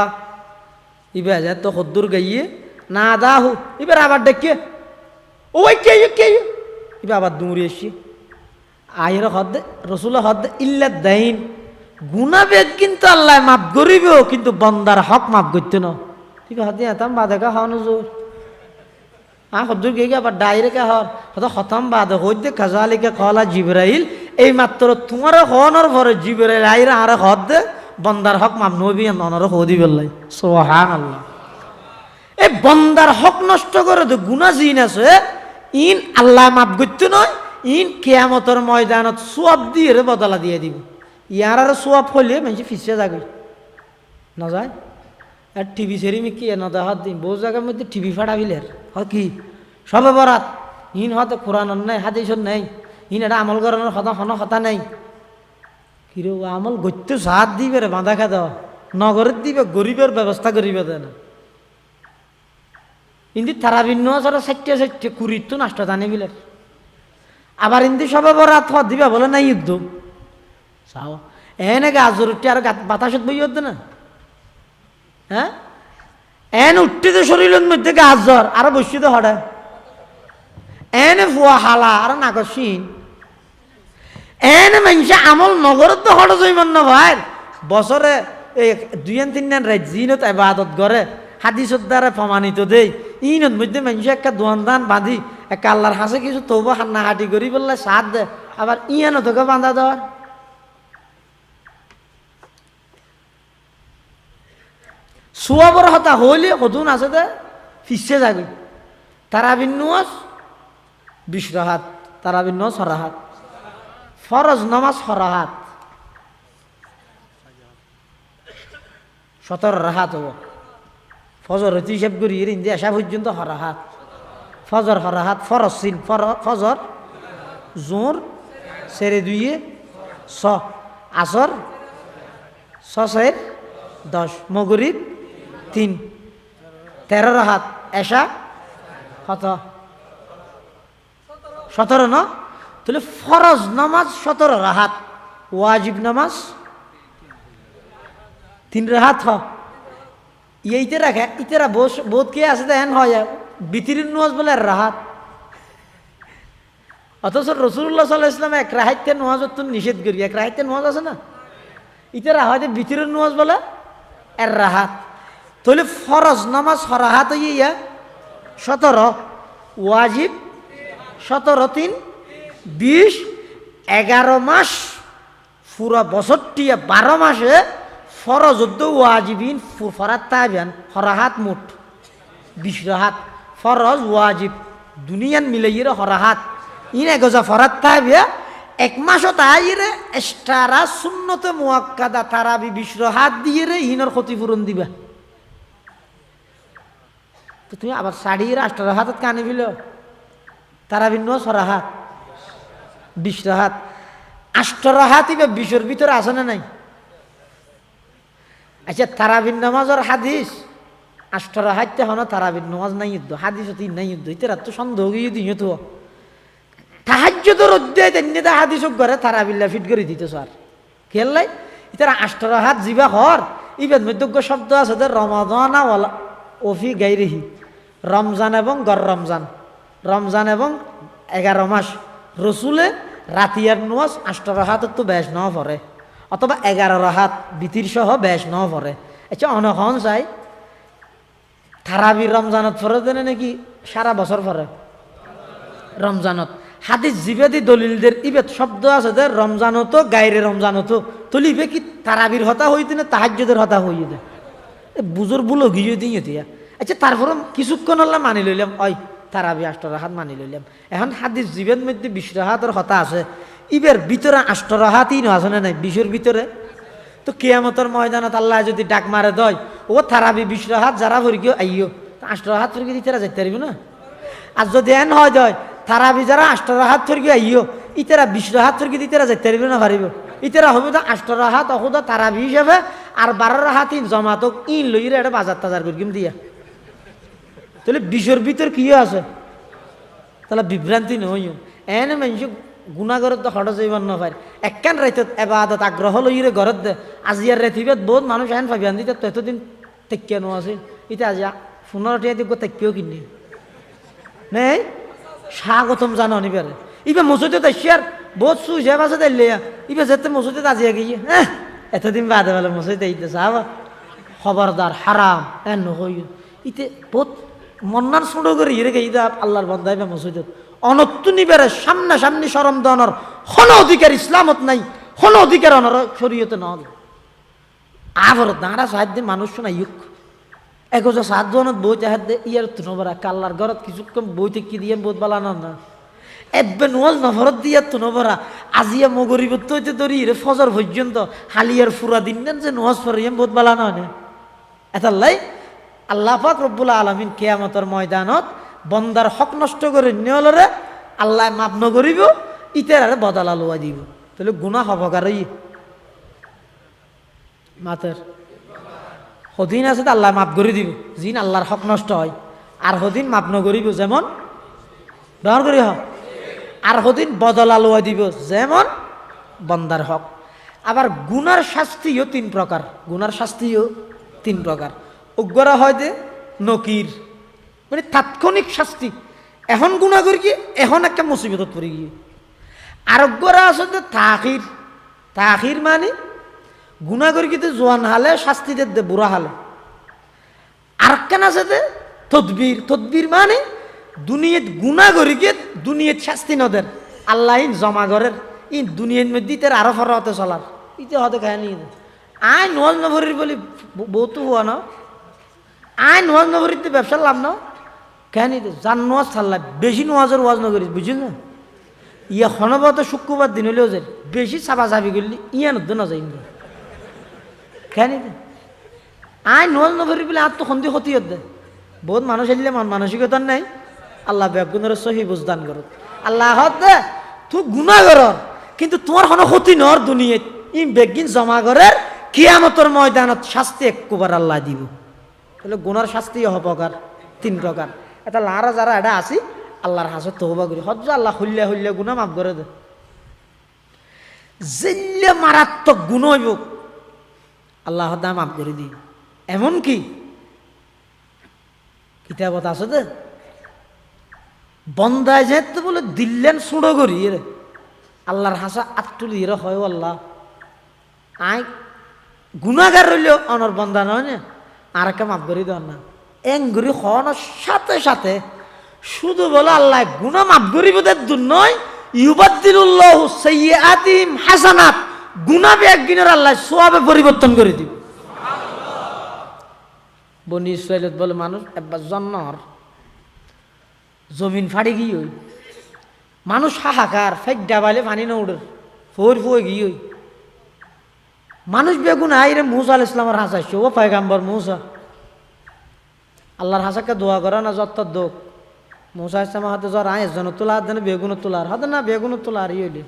ইবা যা তো হদ্দুর গাইয়ে না দাহু এবার আবার ডেকে ওই কে ইবা আবার দৌড়ে এসে আয়ের হদ রাসূল হদ ইল্লা দাইন গুনাহ বেগ কিন্তু আল্লাহ মাফ করিব কিন্তু বান্দার হক মাফ করতে না ঠিক আছে তাম বাদাকা হানো জোর হদ্দুর গে আবার ডাইরেক্ট হর হয়তো খতম বাদ হইতে কাজালিকে কলা জিবরাইল এই মাত্র তোমার হনর পরে জিবরাইল আইরা আর হদ দে বন্দার হক মাপ নবী অনর হদি বললাই সুবহানাল্লাহ এই বন্দার হক নষ্ট করে তো গুনাহ জিন আছে ইন আল্লাহ মাফ করতে নয় ইন কিয়ামতের ময়দানত সওয়াব দিয়ে বদলা দিয়ে দিব ইয়ার আর সওয়াব হইলে মানুষ ফিসে যাবে না যায় আর টিভি সেরিমি কি না দেখাত দিন বহু জায়গার মধ্যে টিভি ফাটা বিলের কি সবে বরাত ইন হয়তো কোরআন নাই হাদিসত নাই ইন এটা আমল করানোর কথা নাই কিরে আমল গত্য সাত দিবে রে বাঁধা খা দেওয়া নগরের দিবে গরিবের ব্যবস্থা করিবে দেয় না ইন্দি তারা ভিন্ন আসলে চারটে কুড়ির তো নষ্ট জানে বিলের আবার ইন্দি সবে বরাত হত দিবে বলে নাই যুদ্ধ চাও এনে গাজর উঠে আর বাতাসত বই হতো না হ্যাঁ এন উঠতে তো শরীরের মধ্যে গাজর আর বসিত হঠাৎ এনে ফুয়া হালা আর নাগসীন এনে মানুষ আমল নগরত তো হঠাৎ জৈমন না ভাই বছরে এই 2-3 রাত জিনত ইবাদত করে হাদিসের দ্বারা প্রমাণিত দেই ইনত মধ্যে মানুষ একটা দোয়ান দান বাঁধি এক আল্লাহর হাসে কিছু তবু হান্না হাঁটি করি বললে সাথ দে আবার ইয়ানো তোকে বাঁধা দেওয়ার সুয়াবর হতা হইলে কতুন আছে দে ফিসে যাবে তারাবিন নামাজ 20 রাকাত তারাবিন নামাজ 6 রাকাত ফরজ নামাজ 6 রাকাত 17 রাকাত হবো ফজর হইতে হিসাব করি এর ইন্দি আসা পর্যন্ত 6 রাকাত ফজর 6 রাকাত ফরজ সিন ফজর জোর সেরে দুইয়ে 6 আসর 6-10 মগরিব 3 13 রাকাত এশা কত 17 না তাহলে ফরজ নামাজ 17 রাহাত, ওয়াজিব নামাজ 3 রাহাত হ এইতে রাখে ইতেরা বোধ কে আছে দেন হয় বিতিরির নামাজ বলে রাহাত, অথচ রাসূলুল্লাহ সাল্লাল্লাহু আলাইহি ওয়াসাল্লাম 1 রাহাতে নামাজ তো নিষেধ করি, 1 রাহাতে নামাজ আছে না, ইতেরা হয়তো বিতিরির নামাজ বলে রাহাত। তাহলে ফরজ নামাজ রাহাত ইয়া 17, ওয়াজিব 17 3 20, 11 মাস পুরা বছরটিয়া 12 মাসে ফরজ ওয়াজিবিন ফরাত তাবিয়ান হরাহাত মোট 20 রাহাত, ফরজ ওয়াজিব দুনিয়ান মিলাইয়ে হরাহাত ইন এগোজা ফরাত তাবিয়া 1 মাসও তাইরে এক্সট্রা সুন্নতে মুআক্কাদা তারাবি 20 রাহাত দিয়ে রে ইনর ক্ষতিপূরণ দিবা। তো তুমি আবার 18 রাহাত কানে বিল তারাবি 9 রাহাত 20 রাহাত, 8 রাহাত ইবে 20-এর ভিতরে আছে না নাই? আচ্ছা তারাবির নামাজের হাদিস 8 রাহাতে হন তারাবির নামাজ নাই যুদ্ধ হাদিস অতি নাই যুদ্ধ ইতেরা তো সন্দেহ গিয়ে দিও তো তাহাজ্জুদের অধ্যায় তেনটা হাদিস করে তারাবিল্লা ফিট করে দিতে স্যার খেললাই ইতেরা 8 রাহাত জিবা হর ইবেদ মধ্যজ্ঞ শব্দ আছে যে রমাদান ওয়ালা ওফি গাইরিহি, রমজান এবং গর রমজান, রমজান এবং 11 মাস রসুলে রাতিয়ার নামাজ 8 রাহাত তো বেশ ন পড়ে অথবা 11 রাহাত বিতির সহ বেশ ন পড়ে। আচ্ছা অনখন চাই তারাবির রমজানত পড়ে দেনে নাকি সারা বছর পড়ে? রমজানত হাদিস জিবেদি দলিলদের ইবেদ শব্দ আছে যে রমজানত গায়রে রমজানত তলিবে কি তারাবির হতা হইতে না তাহাজ্জুদের হতা হইয়ে দে বুজুর বুলো গিয়ে দিয়ে দিয়া। আচ্ছা তারপরে কিছুক্ষণ আল্লাহ মানি লইলাম ওই তারাবি 8 রাহাত মানি লইলাম, এখন হাদিস জীবের মধ্যে 20 রাহাতের হতা আছে ইবের ভিতরে 8 রাহাতই আছে না নাই 20-এর ভিতরে? তো কিয়ামতের ময়দানত আল্লাহ যদি ডাক মারে দয় ও তারাবি 20 রাহাত যারা ভরি গিয়ে আইও 8 রাহাত ফিরে দিতে যাইতে পারবি না। আর যদি এন হয় দয় তারাবি যারা 8 রাহাত ফিরে গিয়ে আইও ইতেরা 20 রাহাত ফিরে দিতে যাইতে পারবি না পারিব, ইতেরা হবে তো 8 রাহাত অহুদা তারাবি হিসাবে আর 12 রাহাত জমাতক ইন লইরে এটা বাজার টাজার করিম দিয়া। তাহলে 20-এর ভিতর কি আছে? তাহলে বিভ্রান্তি নয় এনে মানুষ গুণাগরত তো হঠাৎ যাইবার না পারে একখান রাইতত এবাদত আগ্রহ লইরে ঘরত দে আজিয়ার রেথিবেত বহুত মানুষ এন ভাবিয়ান দিতে তো এতদিন তেকিয়া নো আছে ইতে আজি 15 টিয়া দিব তেকিও কিনি নেই স্বাগতম জানো নিবারে ইবে মসজিদে তাইয়ার বহুত সুই যাব আছে দিলে ইবে যেতে মসজিদে আজিয়া গিয়ে হ্যাঁ এতদিন বাদে বলে মসজিদে আইতে সাব খবরদার হারাম এন হই ইতে বহুত মন্নার সুড়ো করে ইরে গিয়ে আল্লাহর বান্দা ইবে মসজিদে অনত্তু নিবেরে সামনা সামনি শরম দনর কোন অধিকার ইসলামত নাই, কোন অধিকার অনর শরীয়তে নয়। আবার দাঁড়া সাহায্য মানুষ শোনা ইউক একজা সাতজনত বই চাহাত দে ইয়ার তুনবরা কাল্লার ঘরত কিছুক্ষণ বই থেকে দিয়ে বোধ বালানো না এবে নোয়াজ নফরত দিয়া তুনবরা আজিয়া মগরিবত হইতে ধরি রে ফজর পর্যন্ত হালিয়ার ফুরা দিন নেন যে নোয়াজ পড়িয়াম বোধ বালানো না এতাল্লাই আল্লাহ পাক রব্বুল আলামিন কিয়ামতের ময়দানত বন্দার হক নষ্ট করে নিয়লরে আল্লাহ মাপ নকরিব ইতের বদলা লোয়া দিব। তাহলে গুনাহ হবকারই মাতের হদিন আছে তো আল্লাহ মাপ করে দিব জিন আল্লাহর হক নষ্ট হয় আর হদিন মাপ নকরিব যেমন ব্যবহার করি হক আর হদিন বদলা লোয়া দিব যেমন বন্দার হক। আবার গুনার শাস্তিও 3 প্রকার, গুনার শাস্তিও 3 প্রকার। অজ্ঞরা হয় যে নকির মানে তাৎক্ষণিক শাস্তি এখন গুণা করি কি এখন একটা মুসিবতত পড়ে গিয়ে, আরোগ্যরা আছে যে তাখির, তাখির মানে গুণা করি কিন্তু জোয়ান হালে শাস্তি দে বুড়া হালে। আর কেন আছে যে তদবির, তদবির মানে দুনিয়াত গুণা করি গিয়ে দুনিয়াত শাস্তি নদের আল্লাহ জমা করের ই দুনিয়ার মধ্যে তার আরো ফরতে চলার ইতে হতে খায় নিয়ে আয় নোয়াজ নভরির বলি বহুতো হওয়া না আয় নোয়াজ নভরিতে ব্যবসার লাভ না কেন যার নোয়াজ ছাড়লাম বেশি নোয়াজের ওয়াজ নগরিস বুঝলি না ইয়া হনবত শুক্রবার দিন হলেও যে বেশি চাপা চাপি করলি ইয়া নদ না যাই কেন আয় নোয়াজ নভরি বলে আর তো সন্ধি ক্ষতি হতে বহুত মানুষ এলে মানসিকতার নাই আল্লাহ বেগুনের সহি বুঝদান করত আল্লাহ দে তুই গুণা কর কিন্তু তোমার কোনো ক্ষতি নর দুনিয়াত ই বেগিন জমা করে কিয়ামতের ময়দানত শাস্তি একবার আল্লাহ দিব। তাহলে গুনার শাস্তি প্রকার 3 প্রকার। এটা লারা যারা এটা আসি আল্লাহর হাসত তওবা করি হজ্জা আল্লাহ হইলে হইলে গুনাহ মাফ করে দে। জিল্লে মারাত্মক গুণ হইব আল্লাহ দা মাফ করে দিই। এমন কি কিতাবত আছে দে বন্দায় যেতে বলে দিল্লেন সুড়ো করি রে আল্লাহর হাসা আটটুলি রে হয় আল্লাহ আই গুণাগার রইল অনর বন্দা নয় না আর একটা মাফ করে দেওয়ার না এঙ্গুরি হওয়ানোর সাথে সাথে শুধু বলে আল্লাহ গুণা মাফ করিব দূর নয় ইউবাদ্দিলুল্লাহ সাইয়্যাতিহিম হাসানাত গুনাহ একদিনের আল্লাহ সওয়াবে পরিবর্তন করে দিব। বনি ইসরাইলত বলে মানুষ একবার জন্নর জমিন ফাড়ি গিয়ে হই মানুষ হাহাকার ফেক ডাবালে পানি না উড়ে ফোর ফুয়ে গিয়ে হই মানুষ বেগুন আইরে মুসা আলাইহিস সালামের হাসাইছে ও পয়গাম্বর মুসা আল্লাহর হাসাকে দোয়া করে না যত দোক মুসা ইসলামের হাতে জ্বর আয় জন তোলা হাত দেন বেগুন তোলার হাতে না বেগুন তোলার ই হইলে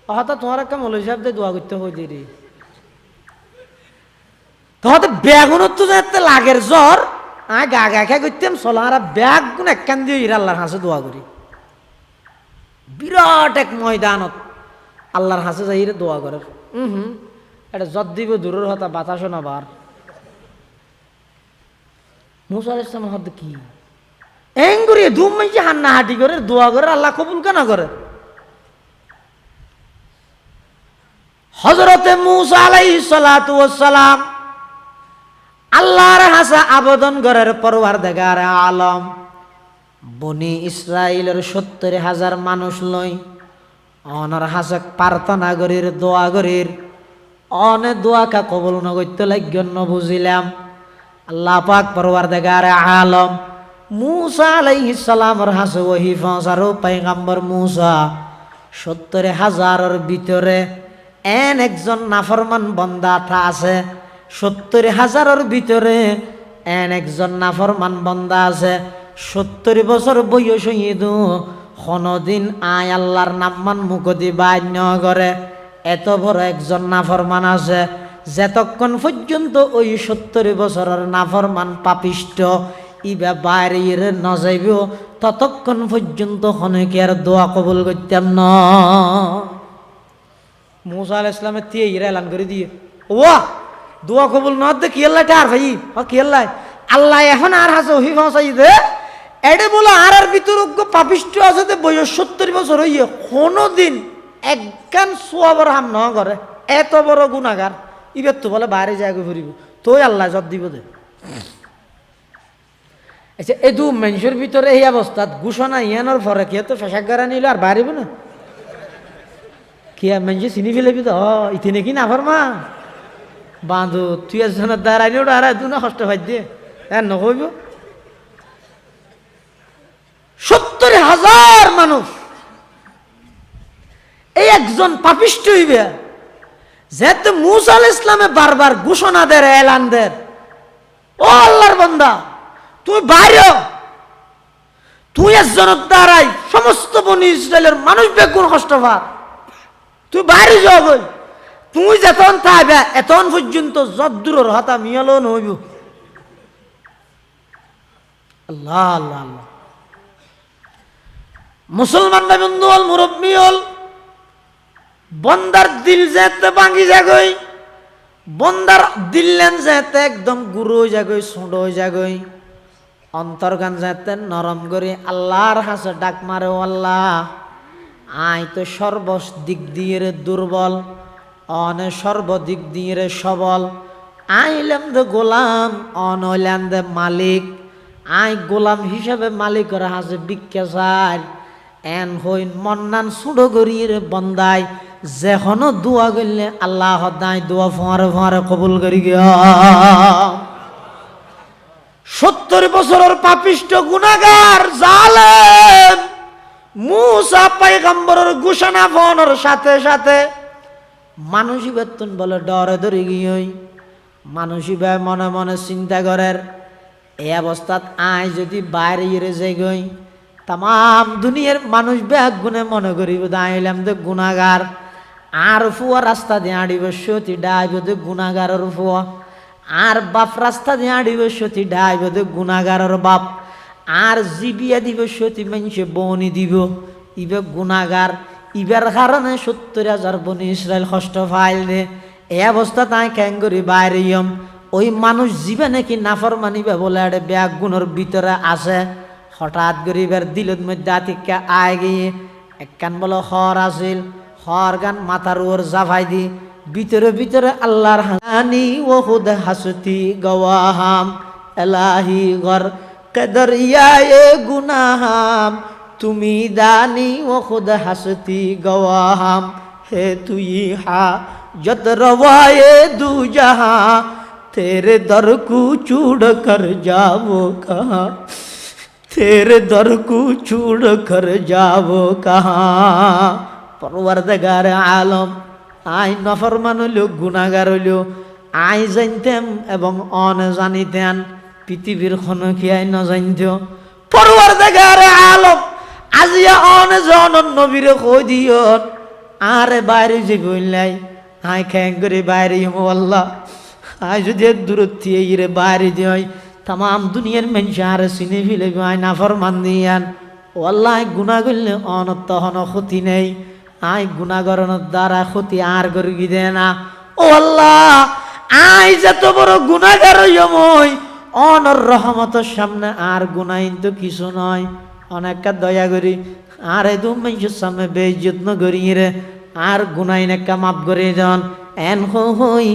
হয়তো তোমার একটা মৌলভী সাহেব দিয়ে দোয়া করতে হয়ে দিই রে তো বেগুন তো যাতে লাগের জ্বর আয় গা গা খা করতাম চলার বেগুন একখান দিয়ে ইরা আল্লাহর হাসে দোয়া করি বিরাট এক ময়দানত আল্লাহর হাসে যাই দোয়া করে এটা যত দিব দূরের হতা বাতাসও না বার মুসা আলাইহিস সালামের হাতে কি এঙ্গুরি ধুম মাইছে হান্না হাঁটি করে দোয়া করে আল্লাহ কবুল কেন করে। হযরতে মুসা আলাইহিস সালাতু ওয়াস সালাম আল্লাহর হাসা আবেদন করার পরওয়ারদিগার আলম বনি ইসরাইলের ৭০,০০০ মানুষ লই অনর হাসক প্রার্থনা করির দোয়া করির অনে দোয়া কা কবুল না করতে লাগন না বুঝিলাম আল্লাহ পাক পরওয়ারদিগার আলম মুসা আলাইহিস সালামের হাসে ওহি পৌঁছারো পয়গম্বর মুসা ৭০,০০০ ভিতরে এন একজন নাফরমান বান্দা আছে ৭০,০০০ ভিতরে এন একজন নাফরমান বান্দা আছে ৭০ বছর বয়স হইদু কোনদিন আয় আল্লাহর নামমান মুখ দিবাই ন করে এত বড় একজন নাফরমান আছে যতক্ষণ পর্যন্ত ওই ৭০ বছরের নাফরমান পাপিষ্ট ইবা বাইরে ন যাইব ততক্ষণ পর্যন্ত হনকে আর দোয়া কবুল করতাম না। মুসা আলাইহিস সালামের দিয়ে ইরা এলান করে দিয়ে ওয়া দোয়া কবুল না দে কি আল্লাহ টার ভাই কি আল্লাহ আল্লাহ এখন আর হাসে ওহি পৌঁছাই দে এডে বলে আর ভিতর পাপিষ্ট আছে যে বয়স ৭০ বছর হইয়ে কোনদিন একখান সোয়াবর হাম ন করে এত বড় গুনাহগার ইবার তো বলে বাইরে যায় ঘুরিব তোই আল্লাহ জব দিব দে। আচ্ছা এই দু মানুষের ভিতরে এই অবস্থাত ঘোষণা ইয়ানোর পরে কি তো ফেসাগারা নিল আর বাড়িব না কি মানুষ চিনি ফেলেবি তো ইতি নাকি না ফরমা বাঁধু তুই একজনের দাঁড়াইনি ওটা আর দু না কষ্ট ভাই দিয়ে আর নহইব ৭০,০০০ মানুষ এই একজন পাপিষ্ট হইবে যেহেতু মুসা আলাইহিস সালামে বারবার ঘোষণা দেয় এলান দেয় ও আল্লাহর বান্দা তুই বাইরে তুই একজনের দ্বারাই সমস্ত বনি ইসরায়েলের মানুষ বেগুন কষ্ট পার তুই বাইরে যাব তুই যখন থাকবে এতন পর্যন্ত যদ্দূরের হতা মিয়ালো নইব আল্লাহ আল্লাহ আল্লাহ মুসলমান বন্ধু হল মুরব্বী হল বন্দার দিল যেতে ভাঙি যাগই বন্দার দিলেন যেতে একদম গুরু যাগই ছোট যাগই অন্তর্গান যেতে নরম করে আল্লাহর হাসে ডাক মারে আল্লাহ আয় তো সর্বদিক দিয়ে দুর্বল অনে সর্বদিক দিয়ে সবল আইলাম দে গোলাম অনইলাম দে মালিক আয় গোলাম হিসাবে মালিকের হাসে ভিক্ষা চাই এন হইন মন্নান সুড়ো গরির বন্দাই যেখনো দোয়া করলে আল্লাহ দায় দোয়া ফোঁয়ারে ফোঁয়ারে কবুল করি গিয়া ৭০ বছরের পাপিষ্ট গুনাহগার জালেম মুসা পয়গম্বরের ঘোষণা ফোনের সাথে সাথে মানুষই বেতন বলে ডরে ধরে গিয়ে মানুষই ভাই মনে মনে চিন্তা করের এই অবস্থাত আয় যদি বাইরে ইরে যাই গই তাম দুনিয়ার মানুষ ব্যাগ গুনে মনে করিব দাঁড়াইলাম তো গুনাগার আর ফুয়া রাস্তা দিয়ে আড়িব সতী ডাইব তো গুনাগারের ফুয়া আর বাপ রাস্তা দিয়ে আড়িব সতী ডাইব তো গুনাগারের বাপ আর জিবিয়া দিব সতী মানুষে বনি দিব ইবে গুনাগার ইবার কারণে 70,000 বনি ইসরায়েল কষ্ট পাইল রে। এই অবস্থা তাই ক্যাঙ্গুরি বাইরে ওই মানুষ জীবনে কি নাফরমানিবে বলে আরে ব্যাগ গুণের ভিতরে আসে। হঠাৎ গরিবের দিলের মধ্যে আতিকা আয় গিয়ে একখান বলো হর আসিল, হর গান মাথার ওর জাফাই দি ভিতরে ভিতরে আল্লাহর হানি ও খুদ হাসতি গওয়াহাম এলাহি গর কদর ইয়ে গুনাহাম তুমি দানি ও খুদ হাসতি গওয়াহাম হে তুই হা जत रवाए दू जहां तेरे दर को चूड़ कर जावो कहाँ, तेरे दर को चूड़ कर जावो कहाँ। परवरदिगार आलम आय नफरमान हইল গুনাহগার হইল আই জানতাম এবং অন জানিতেন পৃথিবীর কোনো কি আই না জানত। परवरदिगार आलম আজিয়া অন জন নবীর কই দিও আরে বাইরে যে কইলাই আই ক্যাঙ্গুরি বাইরে আল্লাহ আই যদি দূরত্ব ইরে বাইরে দিই তাম দুনিয়ার মানুষ আর চিনে ফেলে আই নাফরমান দিয়ান ও আল্লাহ গুনাহ করলে অনত হন ক্ষতি নেই আই গুনাহ করানোর দ্বারা ক্ষতি আর করি দে না। ও আল্লাহ আই যত বড় গুনাহগার হইমই অনর রহমতের সামনে আর গুনাহ তো কিছু নয়। অনেকটা দয়া করি আর এ দু মানুষের সামনে বেইজ্জত ন করি রে আর গুনাই নেকা মাফ করে দেন। এন হই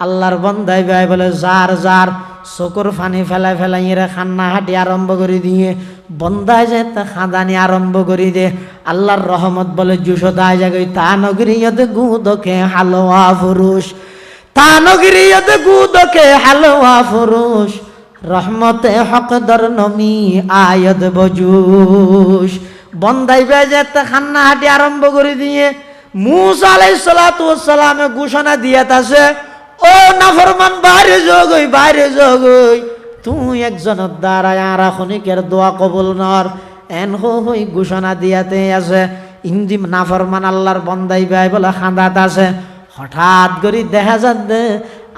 আল্লাহর বন্দাই ভাই বলে যার যার চকুর ফানি ফেলাই ফেলাই এরা খান্না হাঁটি আরম্ভ করে দিয়ে বন্দায় যে খাদানি আরম্ভ করে দে। আল্লাহর রহমত বলে জুসদায় জাগে তা নগরীয়তে গুদকে হালওয়া ফুরুষ, তা নগরীয়তে গুদকে হালওয়া ফুরুষ রহমতে হকদর নমি আয়দ বজুস। বন্দাই ভাই যে খান্না হাঁটি আরম্ভ করে দিয়ে মুসা আলাইহিস সালাতু ওয়াস সালামে ঘোষণা দিয়াতাছে ও নাফরমান বাইরে জগই বাইরে জগই তুই একজনের দ্বারা আর খনিকের দোয়া কবুল নর। এন হই ঘোষণা দিয়াতে আছে ইন্দি নাফরমান আল্লাহর বন্দাই ভাই বলে খাঁদাত আছে। হঠাৎ করে দেখা যাচ্ছে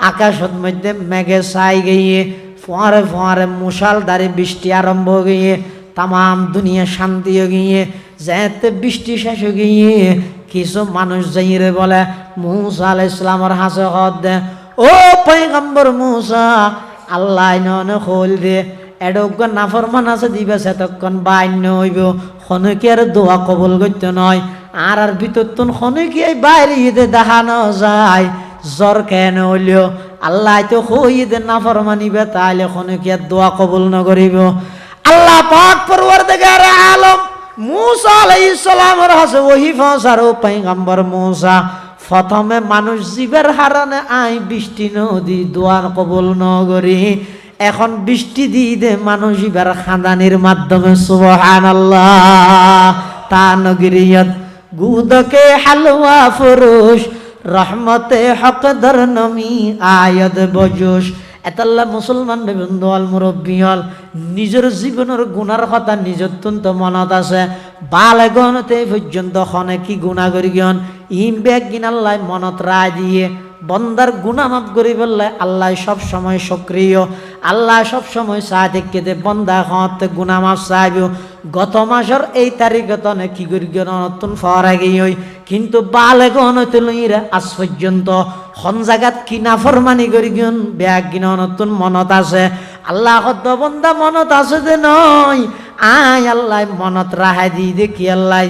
আকাশের মধ্যে মেঘে ছাই গিয়ে ফোয়ারে ফোয়ারে মুষলধারে বৃষ্টি আরম্ভ গিয়ে তাম দুনিয়া শান্তি গিয়ে যেতে বৃষ্টি শেষ গিয়ে কিছু মানুষ যাইরে বলে মুসা আলাইহিস সালামের হাসে হদ দে ও পয়গম্বর মুসা আল্লাহ নন খোল দে এডক নাফরমান আছে দিবে সেতক্ষণ বাইন্য হইব খনকের দোয়া কবুল করতে নয় আর আর ভিতর তুন খনকে বাইরে ঈদে দেখানো যায় জ্বর কেন হইলেও আল্লাহ তো হইদে নাফরমানিবে তাইলে খনকের দোয়া কবুল ন করিব। আল্লাহ পাক পরওয়ারদিগার আলম মুসা আলাইহিস সালামের হাতে ওহী পৌঁছার পয়গম্বর মুসা প্রথমে মানুষ জীবের হারানে আই বৃষ্টি নদী দোয়ার কবুল ন করি এখন বৃষ্টি দিয়ে দে মানুষ জীবের খাদানির মাধ্যমে সুবহানাল্লাহ। তা নগরিয়ত গুদকে হালওয়া ফুরুষ রহমতে হকদর নমি আয়দ বজুস। এতাল্লা মুসলমান বিভিন্ন হল মুরব্বী হল নিজের জীবনের গুণার কথা নিজের তন্ত মনত আছে বালেগনতে পর্যন্ত খনে কি গুণা করি গন ইম বেগ গিন আল্লাহ মনত রায় দিয়ে বন্দার গুণা মাফ করি বললে আল্লাহ সব সময় সক্রিয় আল্লাহ সব সময় চাই দেখতে বন্দা হতে গুণা মাফ চাইব। গত মাসের এই তারিখে তনে কি করি গন নতুন ফরা গিয়ে কিন্তু বালেগনতে লইরা আজ পর্যন্ত খন জায়গাত কি নাফরমানি করি গন ব্যাগ গিন নতুন মনত আছে আল্লাহ কত বন্দা মনত আছে যে নয় আয় আল্লাহ মনত রাহাই দি দেখি আল্লাহ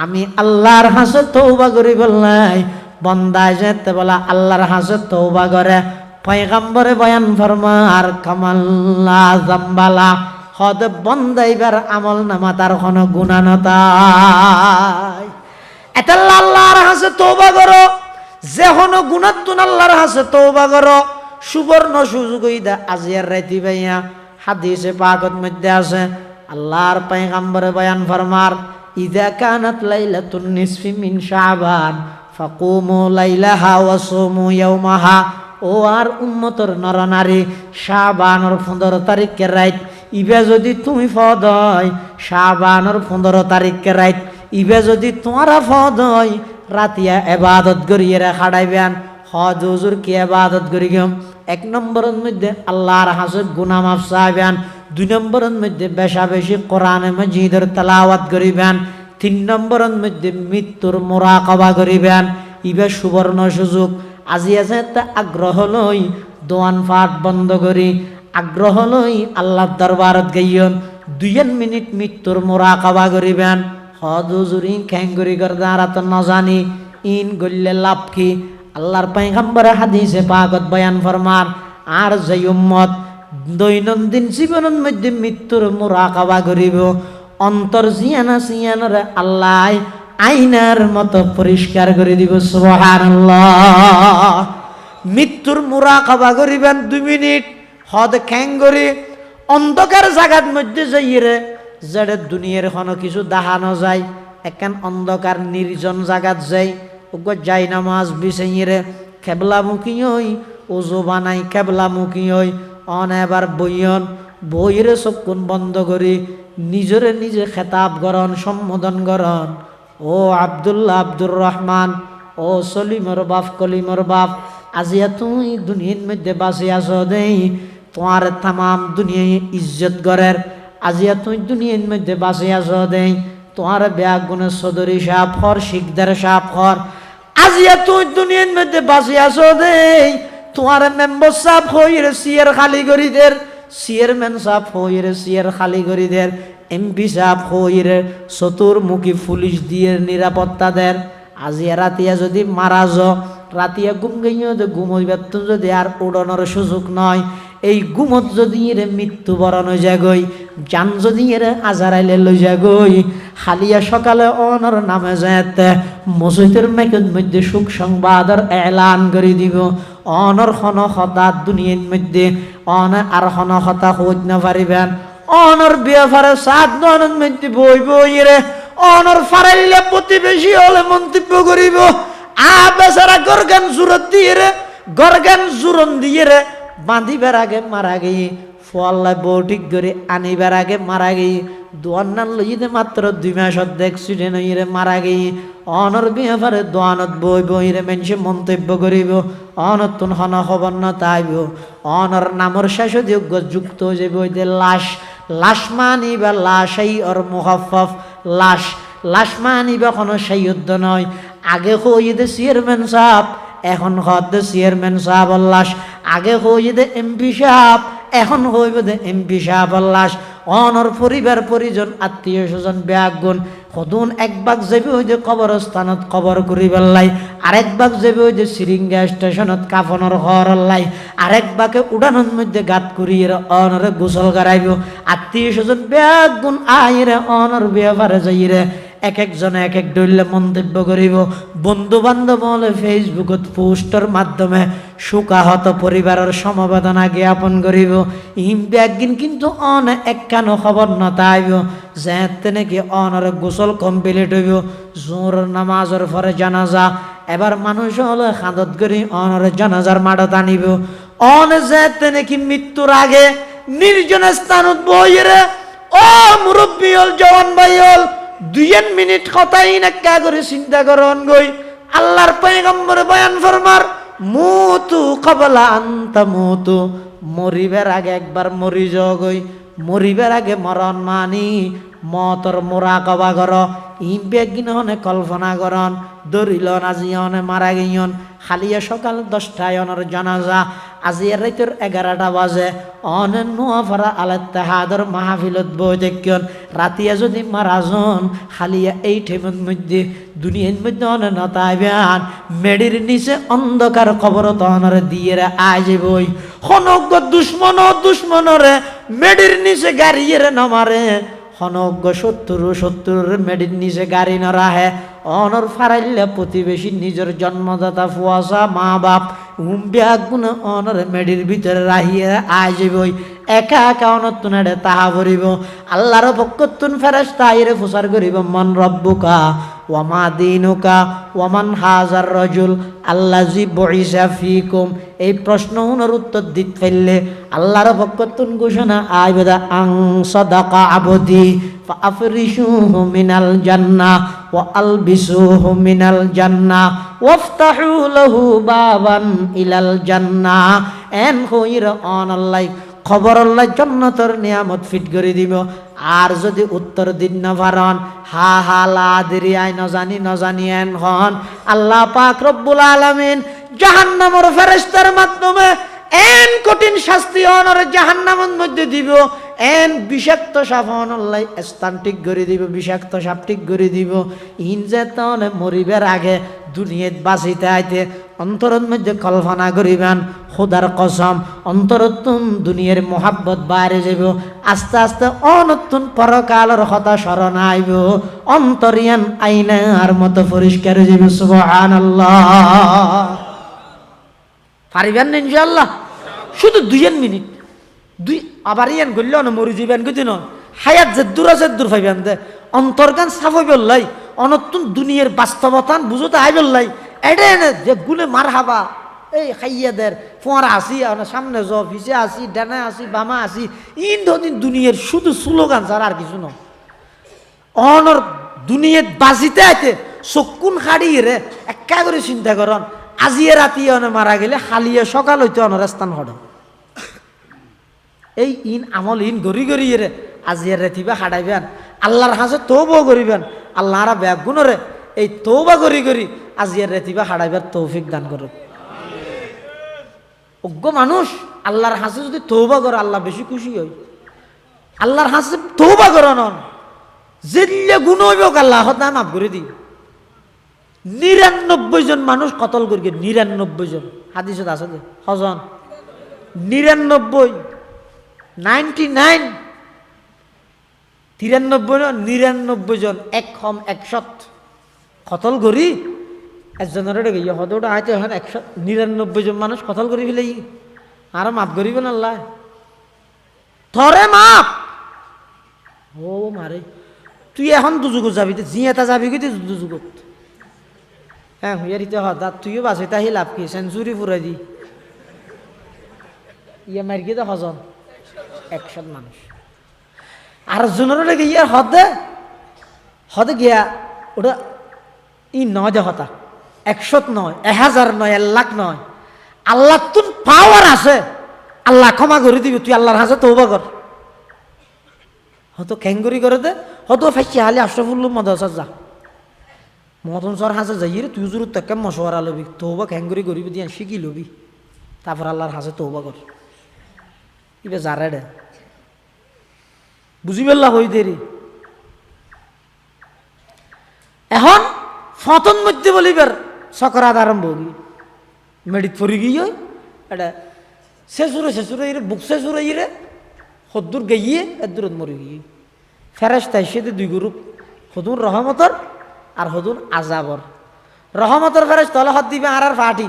আমি আল্লাহর হাসে তওবা করি বললাই বন্দায় যেতে বলা আল্লাহর হাসে তওবা করে পয়গম্বরে বয়ান ফরমার কামাল্লা জাম্বালা হদ বন্দাইবার আমল নামা তার কোনো গুনাহ নতাই। এটা আল্লাহর হাসে তওবা করো যে হনো গুনাহ তুন আল্লাহর হাসে তওবা করো সুবর্ণ সুযোগ ইদা আজিয়ার রাইতি ভাইয়া হাদিসে পাকত মধ্যে আছে আল্লাহর পয়গম্বরে বয়ান ফরমার ইযা কানাত লাইলাতুন নিসফি মিন শাবান ফাকুমু লাইলাহা ওয়া সুমু ইয়াওমাহা। ও আর উম্মতর নরনারী শাবানের 15 তারিখের রাত ইবে যদি তুমি ফদ হয় শাবানের 15 তারিখের রাত ইবে যদি তোমারা ফদ হয় রাতিয়া ইবাদত করিয়ে খাড়াইবেন হজ হুজুর কি ইবাদত করি গম। এক নম্বরের মধ্যে আল্লাহর হাসে গুনাহ মাফ চাইবেন, দুই নম্বরের মধ্যে বেশা বেশি কোরআন মাজিদের তেলাওয়াত করিবেন, 3 নম্বরের মধ্যে মৃত্যুর মুরাকাবা করিবেন। ইবে সুবর্ণ সুযোগ। আজি আছে একটা আগ্রহ লই দোয়ান ফাট বন্ধ করি, আগ্রহ লই আল্লাহর দরবারত গাইয়ন 2 মিনিট মৃত্যুর মুরাকাবা করিবেন। হজুরি খ্যাঙ্গুরি করদার তো না জানি ইন গল্লে লাভ কি? আল্লাহর পয়গম্বরে হাদিসে পাকত বয়ান ফরমার, আর যে উম্মত দৈনন্দিন জীবনের মধ্যে মৃত্যুর মুরাকাবা করিব, অন্তর জিয়ানা সিয়ানরে আল্লাহ আইনার মতো পরিষ্কার করে দিব। সুবহানাল্লাহ। মৃত্যুর মুরাকাবা করিবেন 2 মিনিট। হদ খ্যাঙ্গুরি অন্ধকার জায়গার মধ্যে যাইরে, যেটা দুনিয়ার কোনো কিছু দেখানো যায়, একান অন্ধকার নির্জন জায়গাত যাই, ওগো যাই নামাজ বিছাইরে কেবলামুখী হই, ওজো বানাই কেবলামুখী হই, অন এবার বইয়ন বইরে চক্ষুন বন্ধ করি নিজরে নিজে খেতাব গরণ সম্বোধন গরণ, ও আব্দুল্লাহ আব্দুর রহমান, ও সলিমর বাপ কলিমর বাপ, আজিয়া তুই দুনিয়ার মধ্যে বাঁচি আছো দেই, তোমার তামাম দুনিয়ায় ইজ্জত গরের। আজিয়া তুই দুনিয়ার মধ্যে বাঁচি আছো দেই, তোমার ব্যাগ গুণের চৌধুরী সাপ হর, শিকদার সাপ হর। আজিয়া তুই দুনিয়ার মধ্যে বাঁচি আছো দেই, তোমার মেম্বার সাপ হইরে সিয়ার খালি করি দের, চেয়ারম্যান সাপ হইরে সিয়ার খালি করি দের, এমপি সাপ হইরে চতুর্মুখী পুলিশ দিয়ে নিরাপত্তা দের। আজিয়া রাতিয়া যদি মারা যাও, রাতিয়া ঘুম গাইও ঘুমইবার তো যদি আর উড়ানোর সুযোগ নয়, এই ঘুমত যদি এর মৃত্যুবরণ হয়ে যাগই, জান যদি এর আজারাইলে লই যাগই, হালিয়া সকালে অনর নামে যেতে মসজিদের মেকের মধ্যে সুখ সংবাদর এলান করে দিব। অনর খন হঠাৎ দুনিয়ার মধ্যে অন আর খন হতা হইত না পারিবেন। অনর বিয়াফারে 7 দনের মধ্যে বই বই রে অনর ফারাইলে প্রতিবেশী হলে মন্তব্য করিব, আ বেচারা গরগান জুরত দিয়ে রে, গরগান জুরন দিয়ে রে বাঁধিবার আগে মারা গিয়ে, ফল্লা বউ ঠিক করে আনিবার আগে মারা গিয়ে, দোয়ান্নান লইতে মাত্র 2 মাস অ্যাক্সিডেন্ট হইরে মারা গিয়ে, অনর বিয়াফারে দোয়ানত বই বইরে মেনসে মন্তব্য করিব, অনতুন হন খবর না তাইব, অনর নামর শেষ যোগ্য যুক্ত যে বইতে লাশ, লাশ মানিবা লাশাই ওর মুখাফফ, লাশ, লাশ মানিবা কোনো সাইয়দ্য নয়। আগে হইতে চেয়ারম্যান সাহেব, এখন হতে চেয়ারম্যান সাহেব লাশ, আগে হইতে এমপি সাহেব, এখন হইব এমপি সাহেব লাশ। অনর পরিবার পরিজন আত্মীয় স্বজন ব্যাগুন সদুন এক ভাগ যাবি হইতে কবরস্থানত কবর করি পেলাই, আরেক ভাগ যাবি হইতে সিরিঙ্গা স্টেশনত কাফনের ঘর লাই, আরেক ভাগে উড়ানোর মধ্যে গাত করিয়ে অনরে গোসল করাইব। আত্মীয় স্বজন ব্যাগুন আইরে অনর ব্যাপারে যাইরে এক একজনে এক এক ডইলে মন্তব্য করিব। বন্ধু বান্ধব হলে ফেসবুকত পোস্টের মাধ্যমে শোকাহত পরিবারের সমবেদনা জ্ঞাপন করিব। ইম ব্যাগিন কিন্তু অন একখানো খবর নতাইব যেতে নাকি অনর গোসল কমপ্লিট হইব, জোর নামাজের পরে জানাজা। এবার মানুষ হলে খাদত করি অনর জানাজার মাঠত আনিব। অন যেতে নাকি মৃত্যুর আগে নির্জন স্থানত বইরে, ও মুরব্বী হল জওয়ান ভাই হল 2 মিনিট কথাই নাক্কা করে চিন্তা করন গই। আল্লাহর পয়গম্বর বয়ান ফরমার, মুতু ক্বাবলা আন তামুতু, মরিবার আগে একবার মরি যাও গই। মরিবার আগে মরণ মানি মতর মুরাকাবা কর। ইম বেগিন হনে কল্পনা করন, দরিলন আজি হনে মারা গইয়ন, খালিয়া সকাল 10টায় অনর জানাজা, আজি রাতের 11টা বাজে অনে নোয়াফারা আল ইত্তেহাদর মাহফিলত বই দেখুন। রাতিয়া যদি মারা যান খালিয়া এই ঠেমের মধ্যে দুনিয়ার মধ্যে অনে নতাইবেন, মেডির নিচে অন্ধকার কবর তহনরে দিয়ে আয় যে বই হনজ্ঞ দুশ্মনরে মেডির নিচে গাড়িয়ে নমারে, হনজ্ঞ 70 মেডির নিচে গাড়ি নরাহে। অনর ফারাইলে প্রতিবেশী নিজের জন্মদাতা ফুয়াশা মা বাপ ব্যাগুন অনর মেডির ভিতরে রাহিয়ে আয় যাবই। একা একা অনতুনারে তাহা ভরিব। আল্লাহর পক্ষতুন ফেরেশতা আইরে ফুসার করিব, মান রব্বুকা ওয়ামা দীনুকা ওয়ামান হাজার রাজুল আল্লাযী বুইসা ফীকুম। এই প্রশ্ন উনার উত্তর দিতে ফেললে আল্লাহর পক্ষতুন ঘোষণা আইবেদা আং সাদাকা আবদি ফাআফরিশুহু মিনাল জান্নাহ ওয়া আলবিসুহু মিনাল জান্নাহ ওয়াফতাহু লাহু বাবান ইলাল জান্নাহ। এন হইর অন আল্লাহ খবর আল্লাহ জান্নাতের নিয়ামত ফিট করে দিব। আর যদি উত্তর দিন না পারন হা হা লা দিরি আই নজানি এন হন আল্লাহ পাক রব্বুল আলামিন জাহান্নামের ফেরেশতার মাধ্যমে এন কঠিন শাস্তি অনর জাহান্নামের মধ্যে দিব, এন বিষাক্ত সাপ অনল্লাই স্থান ঠিক করে দিব, বিষাক্ত সাপ ঠিক করে দিব। ইন যে তনে মরিবার আগে দুনিয়াত বাঁচিতে আইতে অন্তরের মধ্যে কল্পনা করিবেন খোদার কসম অন্তরতুন দুনিয়ার মোহাব্বত বাইরে যাব, আস্তে আস্তে অনতুন পরকালের কথা স্মরণ আইব, অন্তরিয়ান আইনার মতো পরিষ্কার যাব। সুবহানাল্লাহ। পারিবেন না ইনশাআল্লাহ? শুধু 2 মিনিট আবার ইয়ান গল্য না মরি যাবেন কিন্তু নয় হায়াত যে দূর পাইবেন দে অন্তর্গান সাফ হইবেন লাই অনতুন দুনিয়ার বাস্তবতান বুঝতে আইবেন লাই এডে যে গুনে মার হাবা এই খাইয়াদের ফোঁরা আসি সামনে জ পিছে আসি ডানা আসি বামা আসি ইন দিন দুনিয়ার শুধু স্লোগান ছাড়া আর কিছু নয়। অনর দুনিয়াত বাজিতে আইতে চকুন খাড়িয়ে রে একা করে চিন্তা করন আজিয়ে রাতি অনে মারা গেলে হালিয়ে সকাল হইতে অনর স্থান হড়ে এই ইন আমল ইন গড়ি গড়িয়ে রে আজিয়ে রেথিবা হাডাইবেন আল্লাহর হাসে তৌবা করিবেন আল্লাহরা ব্যাগ গুণরে এই তৌবা করি করি আজিয়ে রেথিবা হাডাইবার তৌফিক দান করুক। অজ্ঞ মানুষ আল্লাহর হাসে যদি তৌবা করে আল্লাহ বেশি খুশি হয়। আল্লাহর হাসে তৌবা করে নন যেলে গুণ হইব আল্লাহ হত্যা মাফ করে দিই। 99 জন মানুষ কতল করি 99 জন হাদিসত আছে যে হজন 99 99 93 জন 100 কতল করি একজনের গিয়ে হদটা আইতে এখন 199 জন মানুষ কতল করি ফেলে আর মাফ করিবেন আল্লাহ থরে মাপ ও মারে তুই এখন দুজুগত যাবি জিয়াটা যাবি কি দুজুগত হ্যাঁ হুইয়ারিতে হদা তুইও বাঁচে তাহি লাভ কি সেঞ্চুরি ফুরাই দি ইয়ে মার গিয়ে হজন 100 মানুষ আর জনের লেগে ইয়ার হদে গিয়া ওটা ই নয় যে হতা 100 নয় 1000 নয় 1 লাখ নয় আল্লাহ তুন পাওয়ার আছে আল্লাহ ক্ষমা করে দিবি তুই আল্লাহর হাসে তৌবা কর হয়তো খ্যাঙ্গুরি করে দে হয়তো ফাইছি হালি আশরাফুল্লুম মাদ্রাসা যা মদন সর হাসে যাই রে তুই জরুর তাকে মশওয়ারা লবি তৌবা খ্যাঙ্গুরি করিবি দিয়ে শিখি লবি তারপর আল্লাহর হাসে তৌবা কর ইবে যারে দে বুঝি পেল্লা হই দেরি এখন ফতন মধ্যে বলিবার সকরাত আরম্ভ হই মেডিত পড়ি গিয়ে এটা শেষুরে ইরে বুক শেষুরে ইরে হদ্দুর গিয়ে এদুরত মরি গিয়ে ফেরেশতা এসে 2 গ্রুপ হদুন রহমতর আর হদুন আজাবর রহমতর ফেরেশতা হলে হদ দিবে আর ফাটি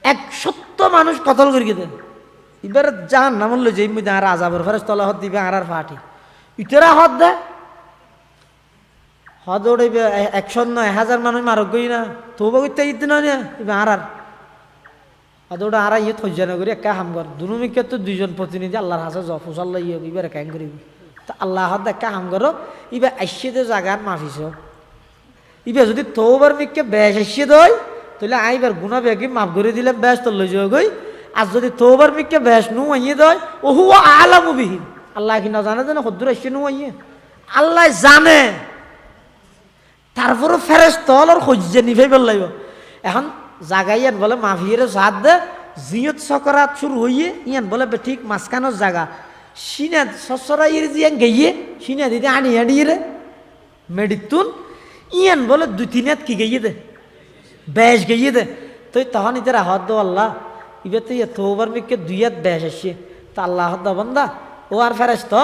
100 মানুষ কতল করি দেন এবার জান নাম হলো যে মধ্যে আর আজাবর ফেরেশতা হলে হদ দিবে আর ফাটি ইতারা হদ দে হদ উড়াইবে 100 নয় 1000 মানুষ মারক গই না তৌবা করতে ইতে না এবার আর হদ আর ইয়ে থজ্জা করি একা হাম কর দুনুমিকে তো 2 জন প্রতিনিধি আল্লাহর হাসে জফুসাল্লাহ ইয়ে এবার একা করিবি তা আল্লাহ হদ একা হাম করো এবার আইসে জাগার মাফিস এবার যদি তৌবার মিককে বেশ এসে দেয় তাহলে আইবার গুণা বেগে মাফ করে দিলে বেশ তো লই যাও গই আর যদি তৌবার মিককে বেশ নু আইয়ে দেয় ওহু আলামুবিহীন আল্লাহ কি না জানে না হদ্দুর এসে নু আইয়ে আল্লাহ জানে তারপরও ফেরেশতা আর খোঁজে নিফাই পেলাইব এখন জাগাইয়ান বলে মাফিয়ের সাথ দে জিয়ত সকরাত শুরু হইয়ে ইয়ান বলে ঠিক মাঝখানোর জায়গা সিনা সসরাইয়ের জিয়ান গেইয়ে সিনা দিতে আনি আনিয়ে রে মেডিতুন ইয়ান বলে 2-3 হাত কি গেইয়ে দে বেশ গেইয়ে দে তো তখন ইতে রাহত দো আল্লাহ ইবে তো তৌবার মিকে 2 হাত বেশ আসছে তা আল্লাহ দা বান্দা ও আর ফেরেশতা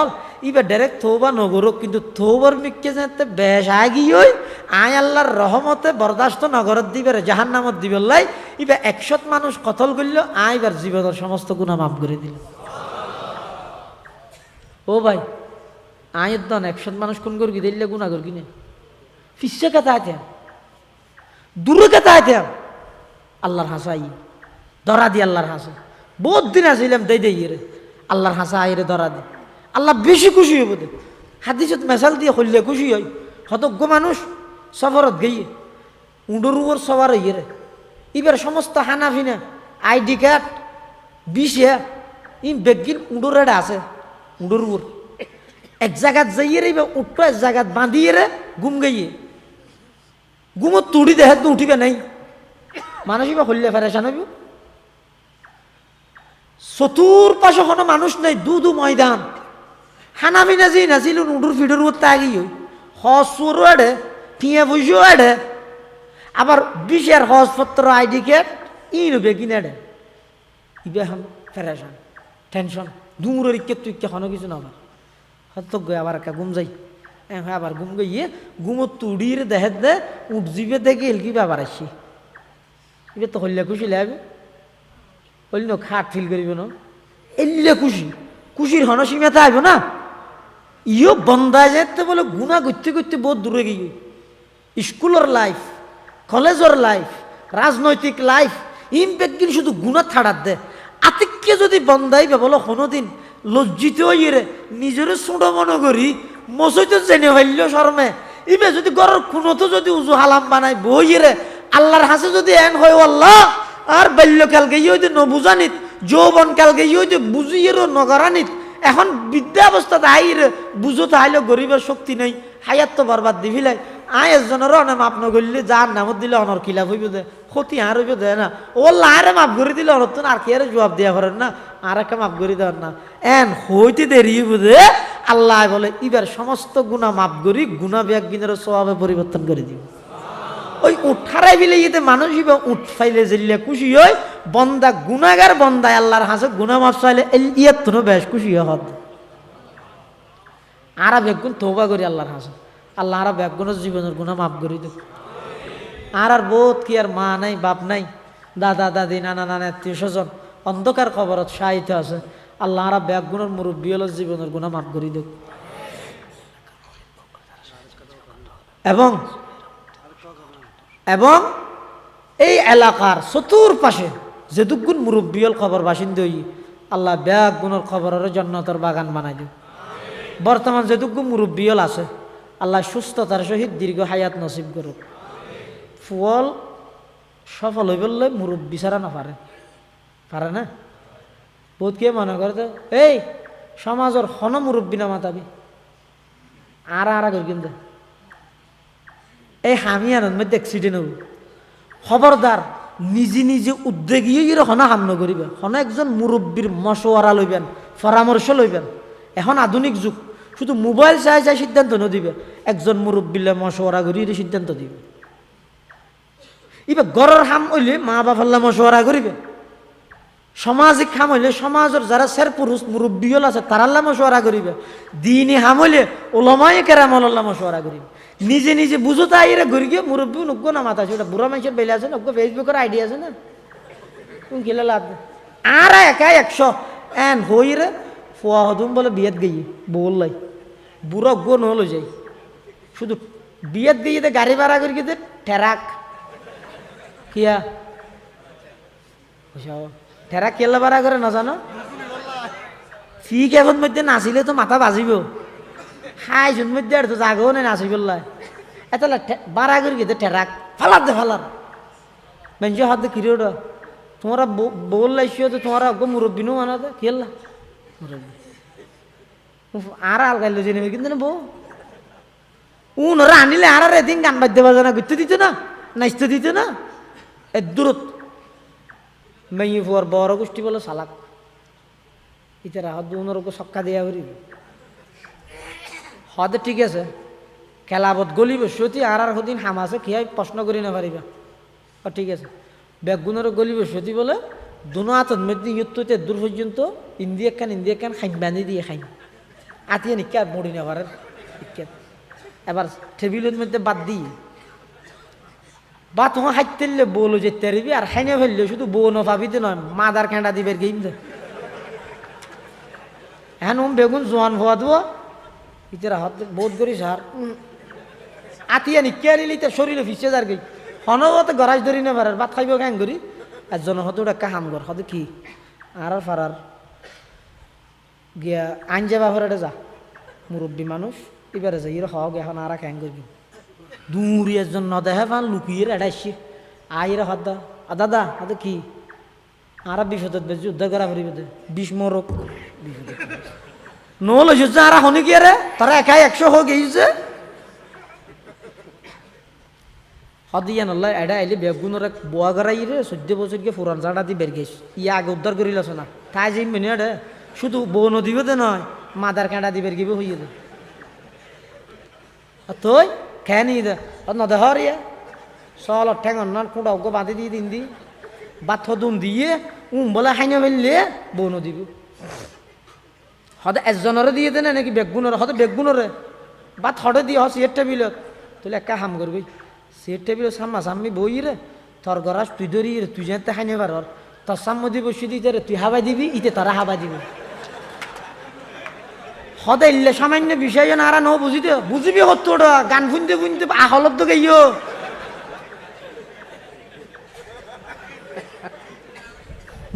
ইবে ডাইরেক্ট তৌবা নগরক কিন্তু তৌবার মিকে যেতে বেশ আগি হই আয় আল্লাহর রহমতে বরদাস্ত নগরত দিবে জাহান্নামত দিবে লাই ইবে 100 মানুষ কতল করল আইবার জীবনের সমস্ত গুনাহ মাফ করে দিল। ও ভাই আয়ের দন 100 মানুষ কোন করি দিলে গুনাহ কর কিনে ফিসে কথা আইতে দূরে কথা আইতে আল্লাহর হাসাই ধরা দি আল্লাহর হাসা বহুত দিন আসিলাম দেই রে আল্লাহর হাসা আইরে ধরা দি আল্লাহ বেশি খুশি হইব দে হাদিসত মেসাল দিয়ে হইলে খুশি হয় হতজ্ঞ মানুষ সফরত গিয়ে উডোর উপর সবার হইয়ে রে এবার সমস্ত হানাফিনা আইডি কার্ড 20 ইম বেগিন উডোর আছে উডুর উপর এক জায়গাত যাইয়ে রে উঠটো এক জায়গাত বাঁধিয়ে রে ঘুম গাইয়ে ঘুমত তুড়ি দেহে তো উঠিবে নাই মানুষ বা হইলে ফেরেশান হইব চতুর্পাশে কোনো মানুষ নেই দু ময়দান হানামি নাজি নাজিল উডুর ফিডুর উপর তাগি হসুরও এডে টিয়া বুঝিও এডে আবার বিশের হজপত্র আইডি কার্ড ইনবে কিনে এডে ইবে এখন ফেরেশান টেনশন দুমুরের ইকে তুই কোনো কিছু না আবার হত গই আবার একটা ঘুম যাই আবার ঘুম গইয়ে ঘুমত তুড়ির দেহে দে উঠ জিবে দেখে এলকিবে আবার আসি এবার তো হইলে খুশি লাগবে হইল না খাট ফিল করিব না এলে খুশির হনসীমাতে আইব না ইও বন্দায় যেতে বলে গুণা করতে করতে বহুত দূরে গিয়ে স্কুলের লাইফ কলেজের লাইফ রাজনৈতিক লাইফ ইম্প্যাক্ট দিন শুধু গুণা ছাড়ার দে আতিককে যদি বন্দাইবে বলো কোনোদিন লজ্জিত হইয়ে নিজের ছোট মনে করি মসজিদ জেনে হইল শর্মে ইবে যদি ঘরের কোনোতো যদি উজু হালাম বানাই বইয়ে আল্লাহর হাসে যদি এন হয় আল্লাহ আর বাল্যকালকে ইয়ে নবুজানিত যৌবন কালকে ইয়ে বুঝিয়েরও নগরানিত এখন বৃদ্ধাবস্থাতে আইরে বুঝতে আইলে গরিবের শক্তি নেই হায়াত তো বরবাদ দিবিলাই আয় একজনের অনেক মাপ নগরলে যার নামত দিলে অনর খিলাফ হইব দে ক্ষতি আর হইব দে না ও লারে মাপ করে দিলে অনর আর কি আর জবাব দেওয়া করেন না আর একটা মাপ করে দেওয়ার না এন হইতে দেরি হইব দে আল্লাহ বলে এবার সমস্ত গুণা মাপ করি গুণা ব্যাগিনের স্বভাবে পরিবর্তন করে দিব ওই উঠারাই বিলে ইয়েতে মানুষ হিবে উঠ ফাইলে জিল্লে খুশি হয় বন্দা গুণাগার বন্দায় আল্লাহর হাসে গুণা মাপ চাইলে ইয়ার তো বেশ খুশি হদ আরা বেগুন তৌবা করি আল্লাহর হাসে আল্লাহ আরা বেগুনের জীবনের গুণা মাপ করি দেব আর বোধ কি আর মা নাই বাপ নাই দাদা দাদি নানা নানা আত্মীয় স্বজন অন্ধকার খবরত সাহিত্য আছে আল্লাহ আরা বেগুনের মুরব্বী হল জীবনের গুণা মাপ করি দেব এবং এবং এই এলাকার চতুর্পাশে যেদুগুণ মুরব্বিয়ল খবর বাসিন্দা হই আল্লাহ ব্যাগ গুণের খবরের জন্নতর বাগান বানাই দিও বর্তমান যেদুগুণ মুরব্বিয়ল আছে আল্লাহ সুস্থতার সহিত দীর্ঘ হায়াত নসিব করুক ফুল সফল হয়ে বললে মুরব্বী ছাড়া না পারে না বহুত কে মনে করে তো এই সমাজের হন মুরব্বী না মাতাবি আর করে কিন্তু এই হামিয়ানোর মধ্যে অ্যাক্সিডেন্ট হল খবরদার নিজে নিজে উদ্যোগী হনা হামন করিবে হনা একজন মুরব্বীর মশওয়ারা লইবেন পরামর্শ লইবেন এখন আধুনিক যুগ শুধু মোবাইল চাই চাই সিদ্ধান্ত নদিবে একজন মুরব্বীলে মশওয়ারা করি সিদ্ধান্ত দিবে এবার গড়ের হাম হইলে মা বাবাল্লা মশওয়ারা করিবে সামাজিক হাম হইলে সমাজের যারা সের পুরুষ মুরব্বী হল আছে তারাল্লা মশওয়ারা করিবে দিনই হাম হইলে ওলামায়ে কেরামল্লাহ মশওয়ারা করিবে নিজে নিজে বুঝতে আইরে ঘুরি গিয়ে মুরব্বী নজ্ঞ না মাথা আছে ওটা বুড়া মানুষের বেলে আছে না ফেসবুকের আইডিয়া আছে না তুমি খেলে লাভ আর একা 100 এন হই রে ফোয়া হদুম বলে বিয়েত গিয়ে বললাই বুড়ো গো নহলো যাই শুধু বিয়েত গিয়ে গাড়ি ভাড়া করি গিয়ে ঠেরাক কিয়া ঠেরাক কেলা ভাড়া করে না জানো ফি কেবল মধ্যে নাচিলে তো মাথা বাজিব হাই শুন মধ্যে আর তো জাগও নেই নাচি বললাই এত বাড়া করে গিয়ে ঠেরাক ফালার দে ফালার বেঞ্জ হাত দে কিরে ওটা তোমরা বললাইছিও তো তোমরা মুরব্বী নো মানা দে খেললা আর আলগাইলো জেনে কিন্তু না বউ উনরা আনিলে আর এদিন গান বাদ্য বাজানা ঘুরতে দিত না নাচতে দিত না এ দূরত মেয়ে ফুয়ার বড় গোষ্ঠী বলে সালাক ইতারা হদ উনরকে সক্কা দিয়া করি হদ ঠিক আছে খেলাবত গলিব সতী আর সদিন হাম আছে কি প্রশ্ন করি না পারিবা ঠিক আছে বেগুনের গলিব সতী বলে দুনো হাতত মধ্যে ইয়তে দূর পর্যন্ত ইন্দিয়া খান খাইন বান্ধি দিয়ে খাইন আতিয়ে নিকা আর মরি না পারেন এবার টেবিলের মধ্যে বাদ দিই বা তোমার হাইতে বলো যে তেরবি আর খাইনে ফেললে শুধু বউ নভাবিতে নয় মাদার খেঁড়া দিবের গেম দে এখন বেগুন জোয়ান হওয়া দেবো ইতারা হাত বোধ করিস আর আতিয়া নিকে আনিলি তার শরীরে ফিসে যার গই হনবতে গরাজ ধরি না পারার ভাত খাইব ক্যাং করি একজন হতে ওটা কাহাম কর হতে কি আর ফারার গিয়া আইন যাবা ফেরাটা যা মুরব্বী মানুষ এবারে যাই হওয়া গে এখন আর ক্যাং করবি দূরি একজন নদেহে পান লুকিয়ে এড়াইছি আইরে হাত দা দাদা হাতে কি আর বিপদত বেশি উদ্ধার করা পারিবে বিষ মরক বিপদ নহ'লে যে আর শুনি কি রে তারা একাই 100 হয়ে গেছে হদিয়ান আল্লাহ এডা আইলে বেগুনের এক বোয়া গড়াই রে 14 বছর গিয়ে ফুরান জাড়া দি বের গেছে ইয়া আগে উদ্ধার করিল না তাই যে মেনে রে শুধু বউ নদীবে তো নয় মাদার কাঁটা দি বের গিয়ে হইয়ে দে তুই খেয়ে নি দে নদে হর ইয়া চল ঠেঙ অন্যান কুঁড়া ওকে বাঁধি দিয়ে দিন দি বাথ দুন দিয়ে বলে হাইনা ফেললে বউ নদীবে হতে একজনের দিয়ে দেনে নাকি বেগুনের হতে বেগুনরে বা থটে দিয়ে হ সিয়ের টেবিলত তুই একা হাম করবি সিয়ের টেবিল সাম্মা সাম্মি বই রে তোর গরাস তুই ধরি রে তুই যেতে খাইনে পার তোর সাম্মদি বসি দিতে রে তুই হাবাই দিবি ইতে তারা হাবাই দিবি হতে ইল্লে সামান্য বিষয় না আর ন বুঝিতে বুঝিবি হতো গান শুনতে শুনতে আহলত তো গেইও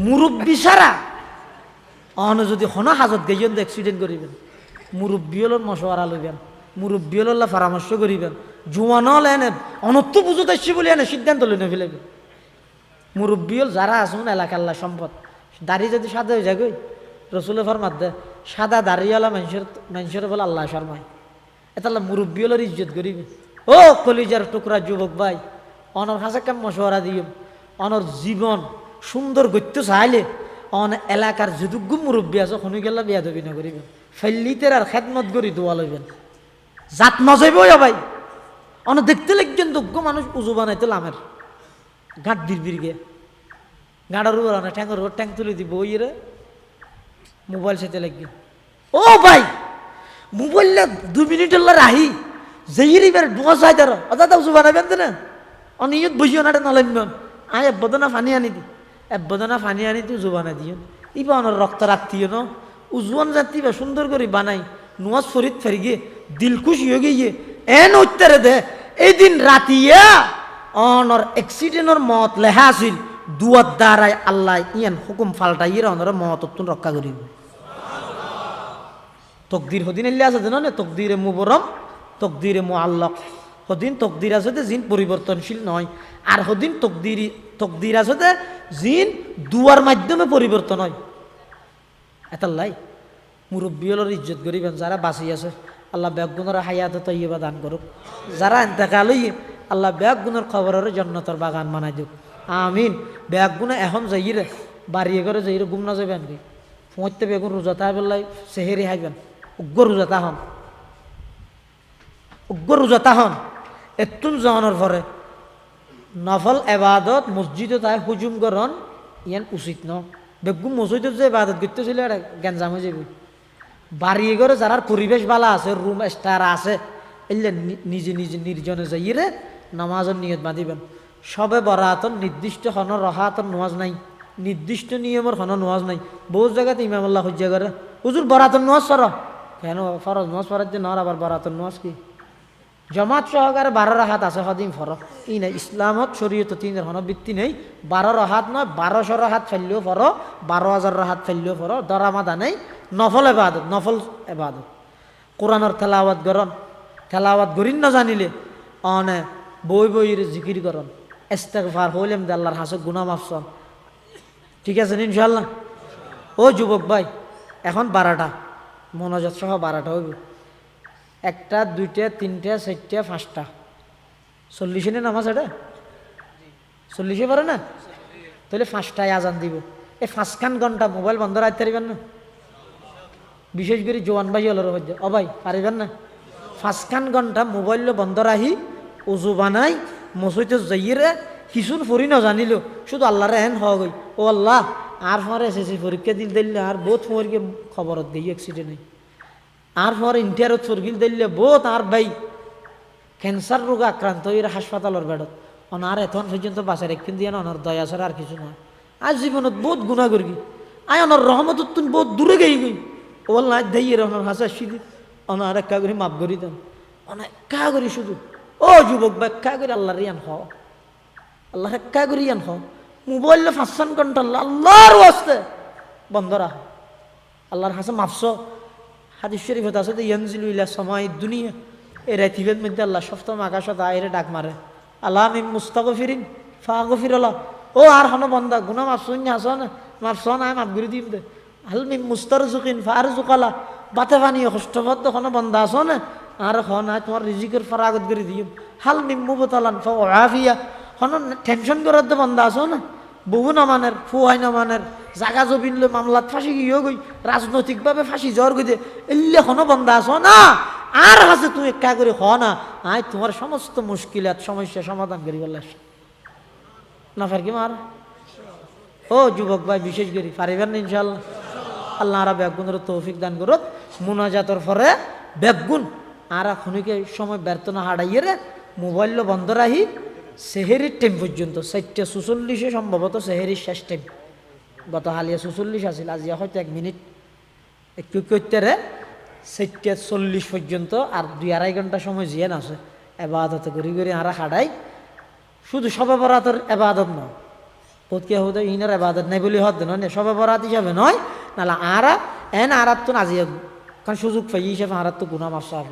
মুরব্বী সারা অন যদি হন হাজত গেইন এক্সিডেন্ট করিবেন মুরব্বী হল মশওয়ারা লইবেন মুরব্বী হল পরামর্শ করিবেন জুয়ান হল এনে অনত্য পুজো দেখছি বলে এনে সিদ্ধান্ত লই ফেলেবে মুরব্বী হল যারা আসুন এলাকাল্লা সম্পদ দাড়ি যদি সাদা হয়ে যায় গই রসুলের ফরমাত দে সাদা দাড়িওয়ালা মানুষের বলে আল্লাহ শর্মায় এতাল্লা মুরব্বী হলের ইজ্জত করিবে ও কলিজার টুকরা যুবক ভাই অনর হাসে কেম মশওয়ারা দিও অনর জীবন সুন্দর গত্য চাইলে অন এলাকার যদুগ্য মুরব্বী আছে শুনি গেলে বিয়া দেবী না করিবেন ফেললিতের আর খেদমত করি দোয়া লইবেন জাত নজাইব ভাই অন দেখতে লাগছেন যোগ্য মানুষ উজু বানাইতে লামের ঘাট দির গে গাঁড়ার উপর অনেক ঠ্যাঙ্গর উপর ট্যাঙ্ক তুলে দিব ওই রে মোবাইল সেতে লাগবে ও ভাই মোবাইল 2 মিনিটের রাহি যেই বার ডুয়া চাই তার অদাদা উজু বানাবেন তো না অনিয়ত বসিও না নলাইবেন আয় বদনা ফানি আনি দি বদনা ফানি আনি তুই উজু বানাই দিও ইবা অনার রক্ত রাখতিও ন উজুয়ান জাতি বা সুন্দর করে বানাই নুয়াজ ফরিদ ফেরি গিয়ে দিল খুশি হয়ে গিয়ে এন উত্তরে দে এই দিন রাতিয়া অনর এক্সিডেন্টর মত লেহা আছিল দুয়ার দ্বারাই আল্লাহ ইয়ান হুকুম ফাল্টাইয়ের অনর মত রক্ষা করিব তকদির হদিন এলে আছে জানো না তকদিরে মুবরম তকদিরে মুআল্লাক হদিন তকদির আছে জিন পরিবর্তনশীল নয় আর হদিন তকদির আছে জিন দুয়ার মাধ্যমে পরিবর্তন হয় এতাল্লাই মুরব্বী হলোর ইজ্জত করিবেন যারা বাঁচি আছে আল্লাহ বেগুনের হায়াত তৈবা দান করুক যারা এতেকাল হইয়ে আল্লাহ বেগুনের খবরের জন্নতর বাগান বানাই দিক আমিন বেগুনে এখন যাইরে বাড়িয়ে করে যাইরে গুম না যাবেন কি পৌঁছতে বেগুন রোজাতা বেলায় সেহেরি হাইবেন উগ্র রোজাতা হন উগ্র রোজাতা হন এতুন জনের পরে নফল এবাদত মসজিদে তাই হুজুম করন ইয়ান উচিত ন বেগুম মসজিদে যে এবাদত করতেছিল এটা গ্যাঞ্জাম হয়ে যাবে বাড়িয়ে করে যারা পরিবেশ বালা আছে রুম স্টার আছে এলে নিজে নিজে নির্জনে যাইরে নামাজের নিয়ত বাঁধিবেন সবে বরাতন নির্দিষ্ট হন রহাতন নোয়াজ নাই নির্দিষ্ট নিয়মের হন নোয়াজ নাই বহু জায়গাতে ইমামুল্লাহ হজ্জা করে হুজুর বরাতন নোয়াজ সর কেন ফরজ নোয়াজ ফরাজ যে নর আবার বরাতন নোয়াজ কি জমাত সহকারে 12 রাহাত আছে হদিন ফরক ই নাই ইসলামত শরীয়ত 3 হন বৃত্তি নেই 12 রাহাত নয় 1200 রাহাত ফেললেও ফর 12,000 রাহাত ফেললেও ফর দরামাদা নেই নফল এবাদত নফল এবাদত কোরআনের তেলাওয়াত করন তেলাওয়াত করিন না জানিলে অনে বই বইয়ের জিকির করন ইস্তেগফার হইলেম দে আল্লাহর হাসে গুনাহ মাফসন ঠিক আছে ইনশাআল্লাহ ও যুবক ভাই এখন 12টা মনোযোগ সহ 12টা হইব 1টা 2টা 3টা 4টা 5টা 40 নামাজ এটা 40 পারে না তাহলে 5টায় আজান দিব এই 5খান ঘন্টা মোবাইল বন্ধ রাখতে পারবেন না বিশেষ করে জোয়ান ভাই হলোর মধ্যে ও ভাই পারিবেন না 5খান ঘন্টা মোবাইল বন্ধ রাখি উজু বানাই মসজিদে যাইরে কিছুন ফরি না জানিল শুধু আল্লাহর এন হওয়া গই ও আল্লাহ আর পরে এসএসসি পরীক্ষা দিলে আর বহুত ফরিকে খবরত গই অ্যাক্সিডেন্ট হই আর পরে ইন্টারত ফরগিল দিলে বহুত আর ভাই ক্যান্সার রোগ আক্রান্ত হয়ে হাসপাতালের বেডত অনার এখন পর্যন্ত বাঁচার একদিন দিয়ে অনার দয়া ছাড়া আর কিছু নয় আজ জীবনত বহুত গুণা করি আয় অনার রহমত তুন বহুত দূরে গই গই ও আল্লাহ দেই অনার হাসা সিদি অনার একা করে মাফ করি দেন অনেক একা করি শুধু ও যুবক বা একা করে আল্লাহর ইয়ান হও আল্লাহ একা করে ইয়ান হও মোবাইল 5 ঘন্টা আল্লাহর ওয়াস্তে বন্ধ রাখ আল্লাহর হাসে মাফস হাদিস শরীফত আছে যে ইয়ানজিলু ইলা সামাই দুনিয়া এই রাতিবের মধ্যে আল্লাহ সপ্তম আকাশত আইরে ডাক মারে আল্লাহ মিন মুস্তাগফিরিন ফাগফিরাল্লাহ ও আর হন বান্দা গুনাহ মাফ শুন না আসন মাফ শুন আয় মাফ করে দিম দে হাল মিন মুস্তারজুকিন ফারজুকালা বাতে পানিও কষ্টবদ্ধ কোনো বন্ধা আছো না আর না তোমার রিজিকের ফরাগত করে দিও হাল নিম্মু বোতালান ফাফিয়া হন টেনশন করার তো বন্ধা আছো না বহু নামানের ফুয়াই নামানের জাগা জবিনলে মামলাত ফাঁসি গিয়ে গই রাজনৈতিকভাবে ফাঁসি জ্বর গই এলে হনো বন্ধা আছো না আর হাসে তুমি একা করে হ না আয় তোমার সমস্ত মুশকিলাত সমস্যা সমাধান করি বললে না ফার কি মার ও যুবক ভাই বিশেষ করে পারিবেন না ইনশাল্লাহ আল্লাহ আরা ব্যাগুনের তৌফিক দান করুক মুনাজাতর পরে ব্যাগুন আরা খনিকে সময় ব্যর্থ না হারাইয়ে রে মোবাইল বন্ধ রাখি সেহেরির টাইম পর্যন্ত 4:46 সম্ভবত সেহেরির শেষ টাইম গত হালিয়া 46 আছিল আজিয়া হয়তো 1 মিনিট একটু করতে রে 4:40 পর্যন্ত আর 2-2.5 ঘন্টা সময় জিয়ান আছে এবাদত করি করি আরা হারাই শুধু সবে বরাতের এবাদত নয় পতকে হতে ইনার এবাদত নাই বলি হত নয় সবে বরাত হিসাবে নয় নাহলে আরা আরাত তো নাজিয়া কারণ সুযোগ পাই হিসাবে আরাত তো গুনাহ মাফ সাফ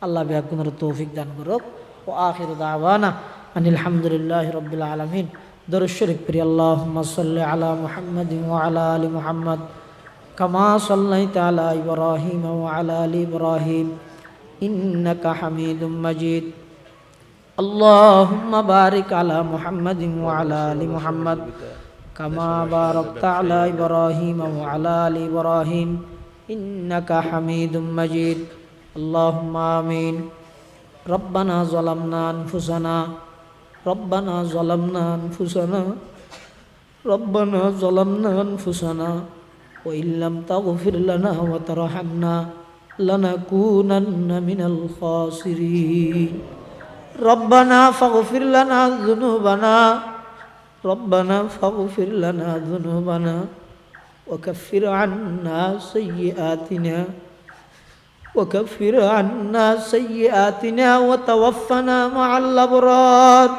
আল্লাহ ব্যাগুনের তৌফিক দান করুক ও আখির দাওয়ানা আনিল হামদুলিল্লাহি রাব্বিল আলামিন দরুদ শরীফ পড়ি আল্লাহুম্মা সাল্লি আলা মুহাম্মাদিন ওয়া আলা আলি মুহাম্মাদ কামা সাল্লাইতা আলা ইব্রাহিম ওয়া আলা আলি ইব্রাহিম ইন্নাকা হামিদুম মাজিদ اللهم بارك على محمد وعلى آل محمد كما باركت على إبراهيم وعلى آل إبراهيم إنك حميد مجيد اللهم آمين ربنا ظلمنا أنفسنا ربنا ظلمنا أنفسنا ربنا ظلمنا أنفسنا وإن لم تغفر لنا وترحمنا لنكونن من الخاسرين ربنا فاغفر لنا ذنوبنا ربنا فاغفر لنا ذنوبنا وكفر عنا سيئاتنا وتوفنا مع الأبرار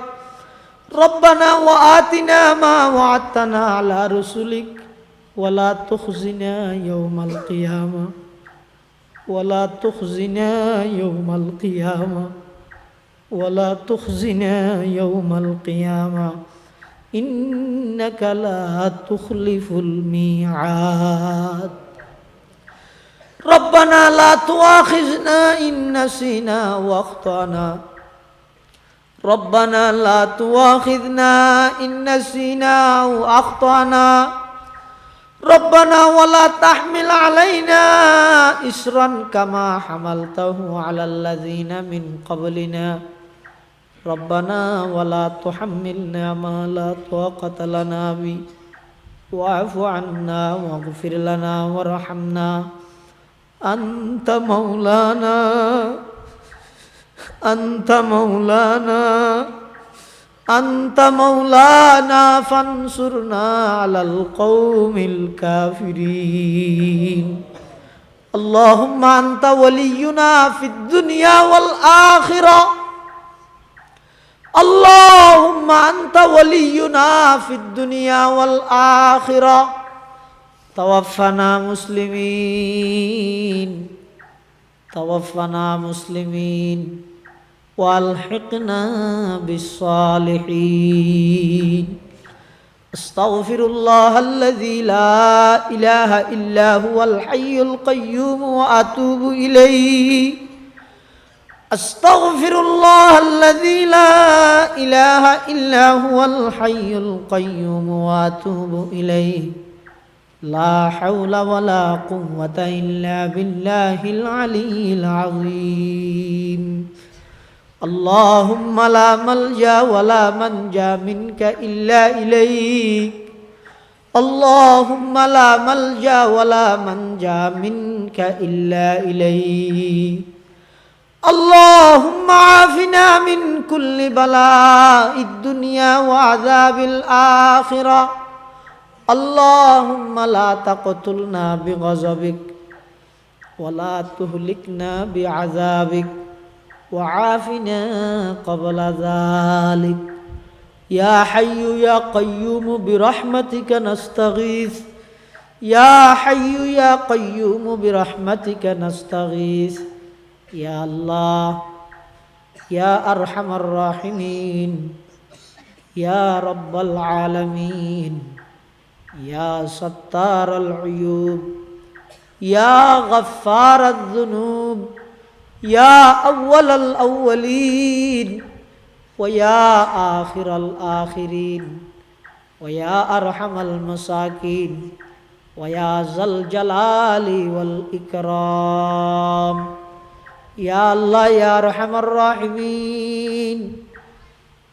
ربنا وآتنا ما وعدتنا على رسلك ولا تخزنا يوم القيامة ولا تخزنا يوم القيامة ولا تخزنا يوم القيامة إنك لا تخلف الميعاد ربنا لا تؤاخذنا إن نسينا واخطأنا ربنا لا تؤاخذنا إن نسينا أو أخطأنا ربنا ولا تحمل علينا إسرا كما حملته على الذين من قبلنا ربنا ولا تحملنا ما لا طاقة لنا به واعف عنا واغفر لنا وارحمنا أنت مولانا فانصرنا على القوم الكافرين اللهم أنت ولينا في الدنيا والآخرة اللهم أنت ولينا في الدنيا والآخرة توفنا مسلمين والحقنا بالصالحين استغفر الله الذي لا إله إلا هو الحي القيوم وأتوب إليه استغفر الله الذي لا إله إلا هو الحي القيوم وأتوب إليه لا حول ولا قوة إلا بالله العلي العظيم اللهم لا ملجأ ولا منجا منك إلا إليك اللهم لا ملجأ ولا منجا منك إلا إليك اللهم عافنا من كل بلاء الدنيا وعذاب الآخرة اللهم لا تقتلنا بغضبك ولا تهلكنا بعذابك وعافنا قبل ذلك يا حي يا قيوم برحمتك نستغيث يا حي يا قيوم برحمتك نستغيث يا الله يا أرحم الراحمين يا رب العالمين يا ستار العيوب ইয়া গফফারাদ যুনুব, ইয়া আউয়ালাল আউয়ালিন ওয়া ইয়া আখিরাল আখিরিন ওয়া ইয়া আরহামাল মাসাকিন ওয়া ইয়া যাল জালালি ওয়াল ইকরাম। ইয়া আল্লাহ ইয়া আরহামার রাহিমিন।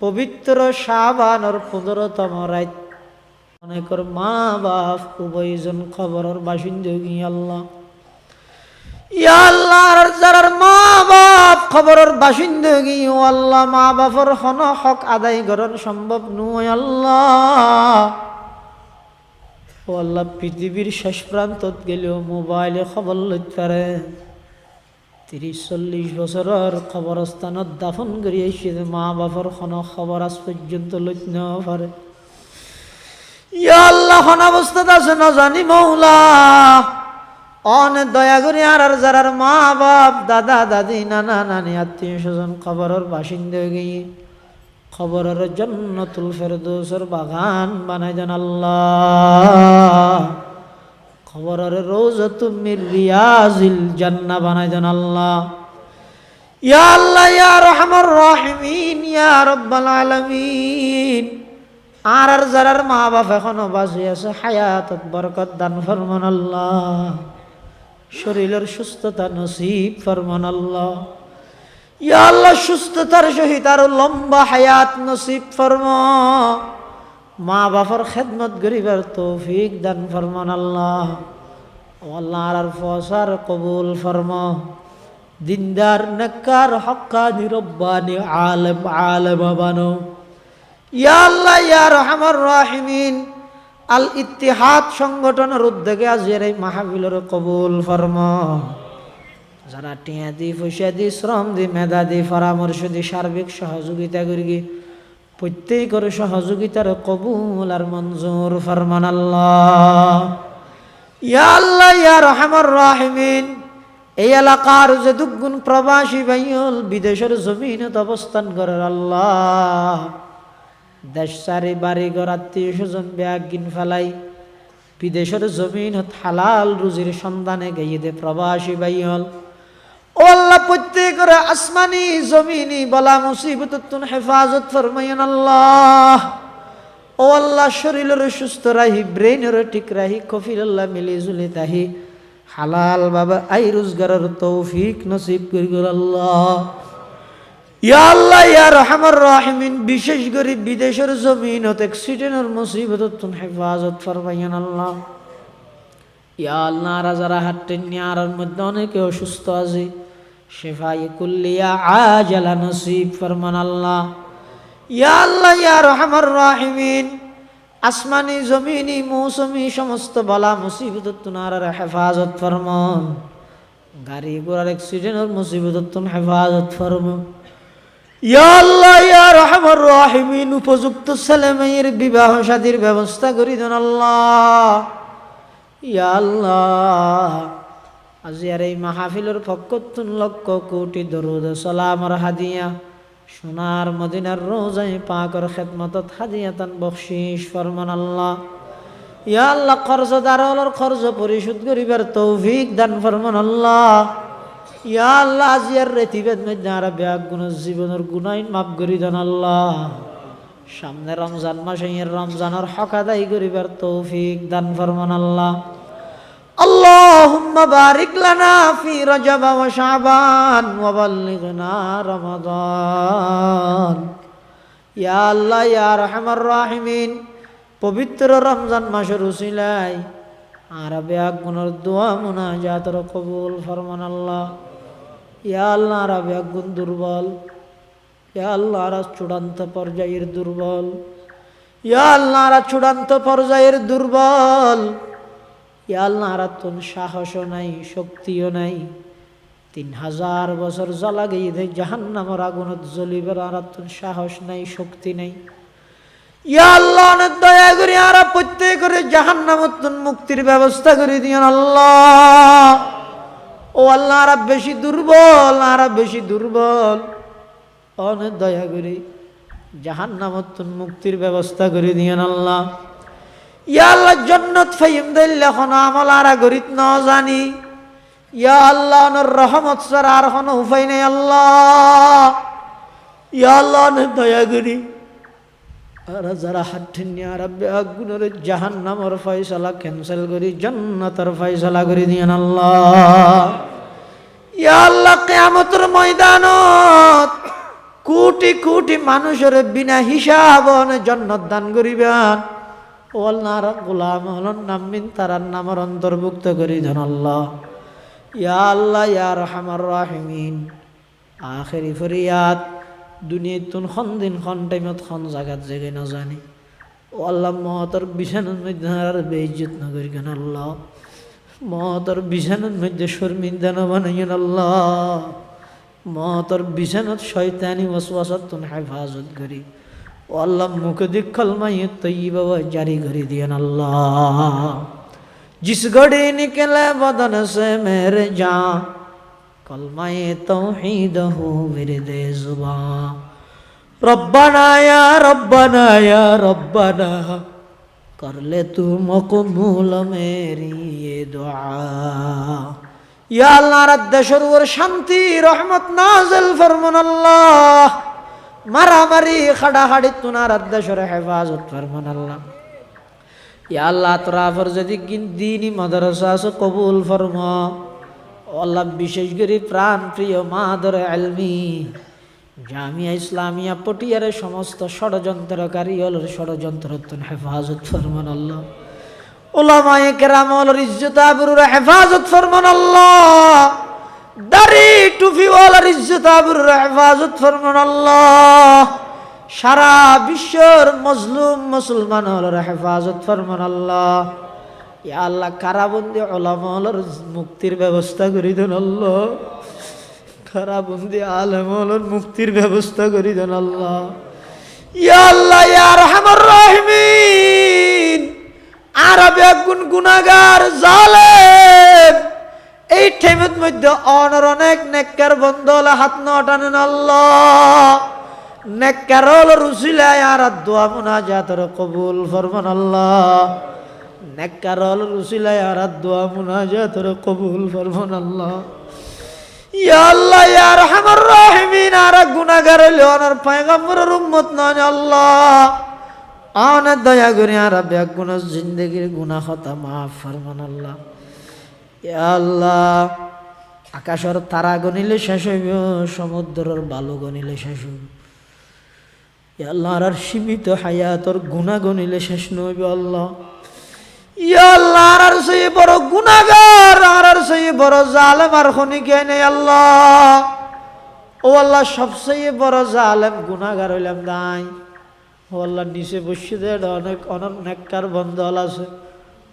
পবিত্র শাবানের 15তম রাত, অনেকের মা বাপ উভয়জন খবরের বাসিন্দা গিয়ে আল্লাহ, ইয়া আল্লাহ যারার মা বাপ খবরের বাসিন্দা গিয়ে আল্লাহ, মা বাপর হন হক আদায় করার সম্ভব নয় আল্লাহ। ও আল্লাহ, পৃথিবীর শেষ প্রান্তত গেলেও মোবাইলে খবর লইতে পারে, 30-40 বছরের খবরস্থানত দাফন করিয়ে মা বাপর হন খবর আজ পর্যন্ত লইতে নেওয়া পারে। ইয়া আল্লাহ, হন অবস্থাতে আছে না জানি মৌলা, অনেক দয়া করে আর যারার মা বাপ দাদা দাদি নানা নানি আত্মীয় স্বজন খবরের বাসিন্দা গিয়ে খবরের জান্নাতুল ফেরদৌসের বাগান বানাই দেন আল্লাহ, খবরের রওজাতুম মির রিয়াজিল জান্নাহ বানাই দেন আল্লাহ। ইয়া আল্লাহ ইয়া আরহামার রাহিমিন ইয়া রাব্বাল আলামিন। আর যারার মা বাপ এখনো বাঁচে আছে, হায়াতত বরকত দান ফরমান আল্লাহ, শরীরের সুস্থতা নসিব ফরমান আল্লাহ। ইয়া আল্লাহ, সুস্থতার সহিত আরো লম্বা হায়াত নসিব ফরমা, মা বাপর খেদমত গরিবের তৌফিক দান ফরমান আল্লাহ। ও আল্লাহ, আর ফসার কবুল ফরমা, দিনদার নেককার হক্কানি রব্বানি আলেম আলেম বানো। ইয়া আল্লাহ ইয়া আরহামার রাহিমিন। আল ইত্তিহাদ সংগঠনের উদ্যোগে আজকের এই মাহফিলের কবুল ফরমা, যারা টিয়া দি পয়সা দি শ্রম দি মেধা দি পরামর্শ দি সার্বিক সহযোগিতা করি, প্রত্যেকের সহযোগিতার কবুল আর মঞ্জুর ফরমান আল্লাহ। ইয়া আল্লাহ ইয়া আরহামার রাহিমিন। এই এলাকার যে দুগুণ প্রবাসী ভাইয়ল বিদেশের জমিনত অবস্থান করার আল্লাহ, দেশ সারি বাড়ি ঘর আত্মীয় স্বজন ব্যাগিন ফেলাই বিদেশের জমিনত হালাল রুজির সন্ধানে গাইয়ে দে প্রবাসী ভাইয়ল। ও আল্লাহ, প্রত্যেকের আসমানি জমিনি বলা মুসিবতুন হেফাজত ফরমাইন আল্লাহ। ও আল্লাহ, শরীরের সুস্থ রাহি, ব্রেইনের ঠিক রাহি, কফিল আল্লাহ মিলি জুলি তাহি হালাল বাবা আই রোজগারের তৌফিক নসিব করিল আল্লাহ। ইয়া আল্লাহ ইয়া আরহামার রাহিমিন। বিশেষ করে বিদেশের জমিনত অ্যাক্সিডেন্টের মুসিবতুন হেফাজত ফরমাইন আল্লাহ। ইয়া আল্লাহ, যারা হাঁটতেন নিয়ার মধ্যে অনেকে অসুস্থ আছে, শেফাই কুল্লিয়া আজালা নসিব ফরমান আল্লাহ। ইয়া আল্লাহ ইয়া আরহামার রাহিমিন। আসমানি জমিনি মৌসুমি সমস্ত বালা মুসিবতুন আর হেফাজত ফরমান, গাড়ি ঘোড়ার অ্যাক্সিডেন্টের মুসিবতুন হেফাজত ফরমান। ইয়া আল্লাহ ইয়া আরহামার রাহিমিন। উপযুক্ত ছেলে মেয়ের বিবাহ শাদীর ব্যবস্থা করি দেন আল্লাহ। ইয়া আল্লাহ, আজি আর এই মাহফিলের পক্ষতুন লক্ষ কোটি দরুদ সালাম আর হাদিয়া সোনার মদিনার রোজায়ে পাকের খেদমতত হাদিয়াতান বখশিশ ফরমান আল্লাহ। ইয়া আল্লাহ, কর্জদারর কর্জ পরিশোধ করিবার তৌফিক দান ফরমান আল্লাহ। ইয়া আল্লাহ, আজিয়ার রেতিবেদ মধ্যে আর ব্যাগ গুণ জীবনের গুনাইন মাফ করি দেন আল্লাহ। সামনে রমজান মাসে রমজানের হক আদায় করিবার তৌফিক দান ফরমান আল্লাহ। আল্লাহুম্মা বারিক লানা ফি রজব ওয়া শাবান ওয়া বাল্লিগনা রমাদান। ইয়া আল্লাহ ইয়া আরহামার রাহিমিন। পবিত্র রমজান মাসের উসিলায় আর ব্যাগ গুণের দোয়া মুনাজাতের কবুল ফরমান আল্লাহ। ইয়া আল্লাহ, আর ব্যাগ গুণ দুর্বল, ইয়া আল্লাহ আর চূড়ান্ত পর্যায়ের দুর্বল, ইয়া আল্লাহ আর চূড়ান্ত পর্যায়ের দুর্বল, ইয়া আল্লাহ আর তোর সাহসও নাই, শক্তিও নাই। 3000 বছর জ্বালা গিয়ে দেয় জাহান্নামের আগুনত জ্বলিবার, আর তোর সাহস নাই, শক্তি নাই। ইয়া আল্লাহ, অনেক দয়া করি আর প্রত্যেকের জাহান্নামত মুক্তির ব্যবস্থা করে দিয়েন আল্লাহ। ও আল্লাহ, আর বেশি দুর্বল, আর বেশি দুর্বল, অনেক দয়া করি জাহান্নামত মুক্তির ব্যবস্থা করে দিয়েন আল্লাহ। ইয়া আল্লাহ জান্নাত ফাইম দিল্লা কোন আমল আর গরিত ন জানি ইয়া আল্লাহ নর রহমত সার আর কোন উপায় নাই আল্লাহ ইয়া আল্লাহ দয়া করি আর যারা হাঁটেন ইয়া রাব্বি আগুনের জাহান্নামের ফয়সালা ক্যান্সেল করি জান্নাতের ফয়সালা করে দিয়েন আল্লাহ ইয়া আল্লাহ কিয়ামতের ময়দানত কোটি কোটি মানুষের বিনা হিসাব জান্নাত দান করিবেন ও আল্লাহ গোলাম হলন নামিন তারার নামের অন্তর্ভুক্ত করি দেন আল্লাহ ইয়া আল্লাহ ইয়া রহমান রাহিমিন আখেরি ফরিয়াদ দুনিয়াতুন খন দিন খন টাইমত খন জায়গাত জেগে না জানি ও আল্লাহ মহতর বিছানার মধ্যে আর বেইজ্জত না করি কেন আল্লাহ মহতর বিছানার মধ্যে শর্মিন্দা না বানাইন আল্লাহ মহতর বিছানাত শয়তানি ওয়াসওয়াসাত তুন হেফাজত করি ও আল্লাহ মুখে দিক কলমায়ে তৈয়বা জারি করে দিয়েন আল্লাহ जिस घड़ी निकले बदन से मेरे जान कलमाए तौहीद हो विरदे जुबान रब्बना या रब्बना कर ले तू मकबूल मेरी ये दुआ या अल्लाह रद्द शरूर शांति रहमत नाजिल फरमान अल्लाह मारामारी खड़ा खड़ी तुना रद्द शर हिफाजत फरमान अल्लाह या अल्लाह तोरा पर যদি দীনি মাদ্রাসা আছে কবুল ফরমা আল্লাহ বিশেষ করে প্রাণ প্রিয় মাদর ইলমি জামিয়া ইসলামিয়া পটিয়ার সমস্ত ষড়যন্ত্রকারী ওর ষড়যন্ত্রতন হেফাজত ফরমান আল্লাহ উলামায়ে কেরাম ওর ইজ্জত আবরুর হেফাজত ফরমান আল্লাহ দাড়ি টুপি ওয়ালার ইজ্জত আবরুর হেফাজত ফরমান আল্লাহ সারা বিশ্বের মজলুম মুসলমানের হেফাজত ফরমান আল্লাহ ইয়া আল্লাহ কারাবন্দি উলামার মুক্তির ব্যবস্থা করে দেন আল্লাহ কারাবন্দি আলেমর মুক্তির ব্যবস্থা করে দেন আল্লাহ ইয়া আল্লাহ ইয়া রহমান রাহিমিন আরবে একগুণ গুনাহগার জালেম এই টাইমের মধ্যে অনেক নেককার বন্ধলে হাত না টানেন আল্লাহ নেককারল রুসিলায় আর দোয়া মুনাজাতের কবুল ফরমান আল্লাহ নেককারল রুসিলায় আর দোয়া মুনাজাতের কবুল ফরমান আল্লাহ ইয়া আল্লাহ ইয়া রহমান রাহিমিন আর গুনাহগার হইল ওনার পয়গম্বরের উম্মত নয় আল্লাহ আনা দয়া করে আর বেগুন জিন্দেগির গুনাহ খাতা মাফ ফরমান আল্লাহ ইয়া আল্লাহ আকাশের তারা গনিলে শেষ হইব সমুদ্রের বালু গনিলে শেষ হইব ইয়া আল্লাহ আর সীমিত হায়াতর গুনাহ গনিলে শেষ নইব আল্লাহ ইয়া আল্লাহ আর সেই বড় গুনাহগার আর সেই বড় জালেম আর খনি কে নেই আল্লাহ ও আল্লাহ সবচেয়ে বড় জালেম গুনাহগার হইলাম নাই ও আল্লাহ নিচে বসে দে অনেক নেককার বন্ধল আছে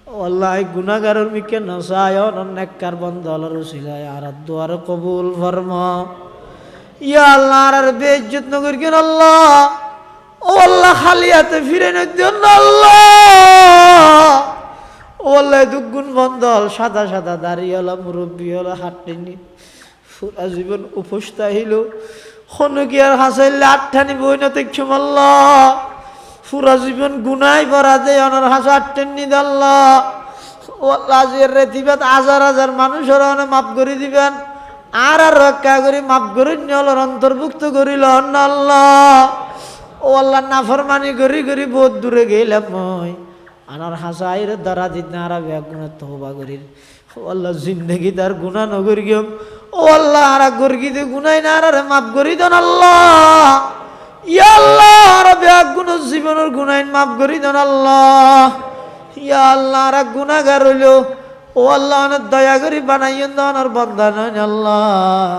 ও আল্লাহ এই গুনাহগারের মিকে নসায় নেককার বন্ধলের উসিলায় আর দোয়ার কবুল ফরমা ইয়া আল্লাহ আর বেইজ্জত নগর কেন আল্লাহ ও আল্লাহ খালি হাতে ফিরে নেন আল্লাহ ও আল্লাহ দুগুণ বন্ধল সাদা সাদা দাঁড়িয়ে হলো মুরব্বী হলো হাঁটেনি পুরা জীবন উপস্থা হইল খনকিয়ার হাসাইলে আটঠানি বই না দেখছো আল্লাহ পুরা জীবন গুনাই ভরা দেয় অনার হাসা আটটেননি আল্লাহ ও আল্লাহ আজের রেতিবাদ হাজার হাজার মানুষের মাফ করে দিবেন আর রক্ষা করি মাফ করে নিয়ে অন্তর্ভুক্ত করিল আল্লাহ ও আল্লাহ নাফরমানি করি করি বহুত দূরে গেলাম মই আনার হাসাইর দ্বারা দিত না আর বেগুনা তওবা করি ও আল্লাহ জিন্দেগি তার গুনাহ নগরি গেম ও আল্লাহ আর গর্গিতে গুনাই না আর মাফ করি দেন আল্লাহ ইয়া আল্লাহ আর বেগুন জীবনের গুনাইন মাফ করি দেন আল্লাহ ইয়া আল্লাহ আর গুনাহগার হইল ও আল্লাহ অনেক দয়া করি বানাইয়েন দেন আর বান্দা নয় আল্লাহ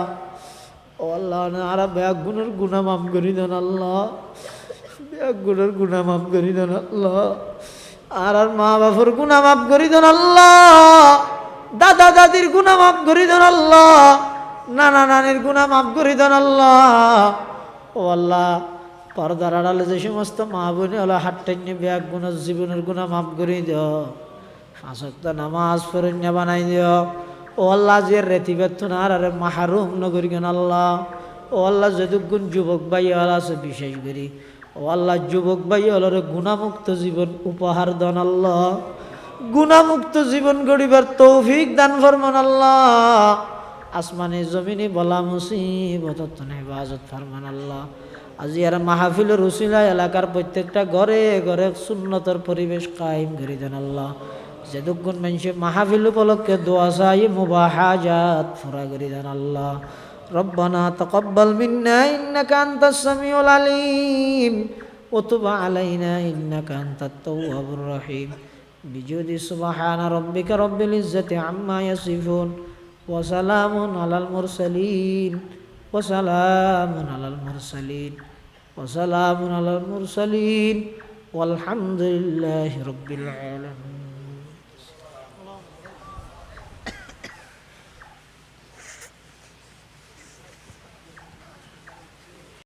ও আল্লাহ আর বেগুনের গুনাহ মাফ করি দেন আল্লাহ বেগুনের গুনাহ মাফ করি দেন আল্লাহ আর মা বাবার গুনাহ মাফ করি দেন আল্লাহ দাদা দাদির গুনাহ মাফ করি দেন আল্লাহ নানা নানির গুনাহ মাফ করি দেন আল্লাহ ও আল্লাহ পর্দার আড়ালে যে সমস্ত মা বোনে হলো হাট্টাইনি ব্যাগ গুনাহ জীবনের গুনাহ মাফ করে দিও পাঁচ ওয়াক্ত নামাজ পড়ে বানাই দিও ও আল্লাহ যে রেতি বেতন আর মাহরুম নগরি কেন আল্লাহ ও আল্লাহ যদুগুণ যুবক ভাই আছে বিশেষ করে ও আল্লাহ যুবক ভাই হলরে গুণামুক্ত জীবন উপহার দান আল্লাহ, গুণামুক্ত জীবন গড়িবার তৌফিক দান ফরমান আল্লাহ। আসমানে জমিনে বলা মুসিবত হেফাজত ফরমান আল্লাহ। আজি আর মাহফিলের উসিলায় এলাকার প্রত্যেকটা ঘরে ঘরে সুন্নতর পরিবেশ কায়েম করে দেন আল্লাহ। যেদুগুণ মানুষে মাহফিল উপলক্ষে দোয়া চাই মুবাহাজাত ফুরা করে দেন আল্লাহ। রব্বানা তাকাব্বাল মিন্না ইন্নাকা আনতাস সামিউল আলিম ওয়া তুব আলাইনা ইন্নাকা আনতাত তাওয়াবুর রহিম। বিজুদি সুবহানা রাব্বিকা রাব্বিল ইজ্জাতি আম্মা ইয়াসিফুন ওয়া সালামুন আলাল মুরসালিন ওয়া সালামুন আলাল মুরসালিন ওয়া সালামুন আলাল মুরসালিন ওয়ালহামদুলিল্লাহি রাব্বিল আলামিন।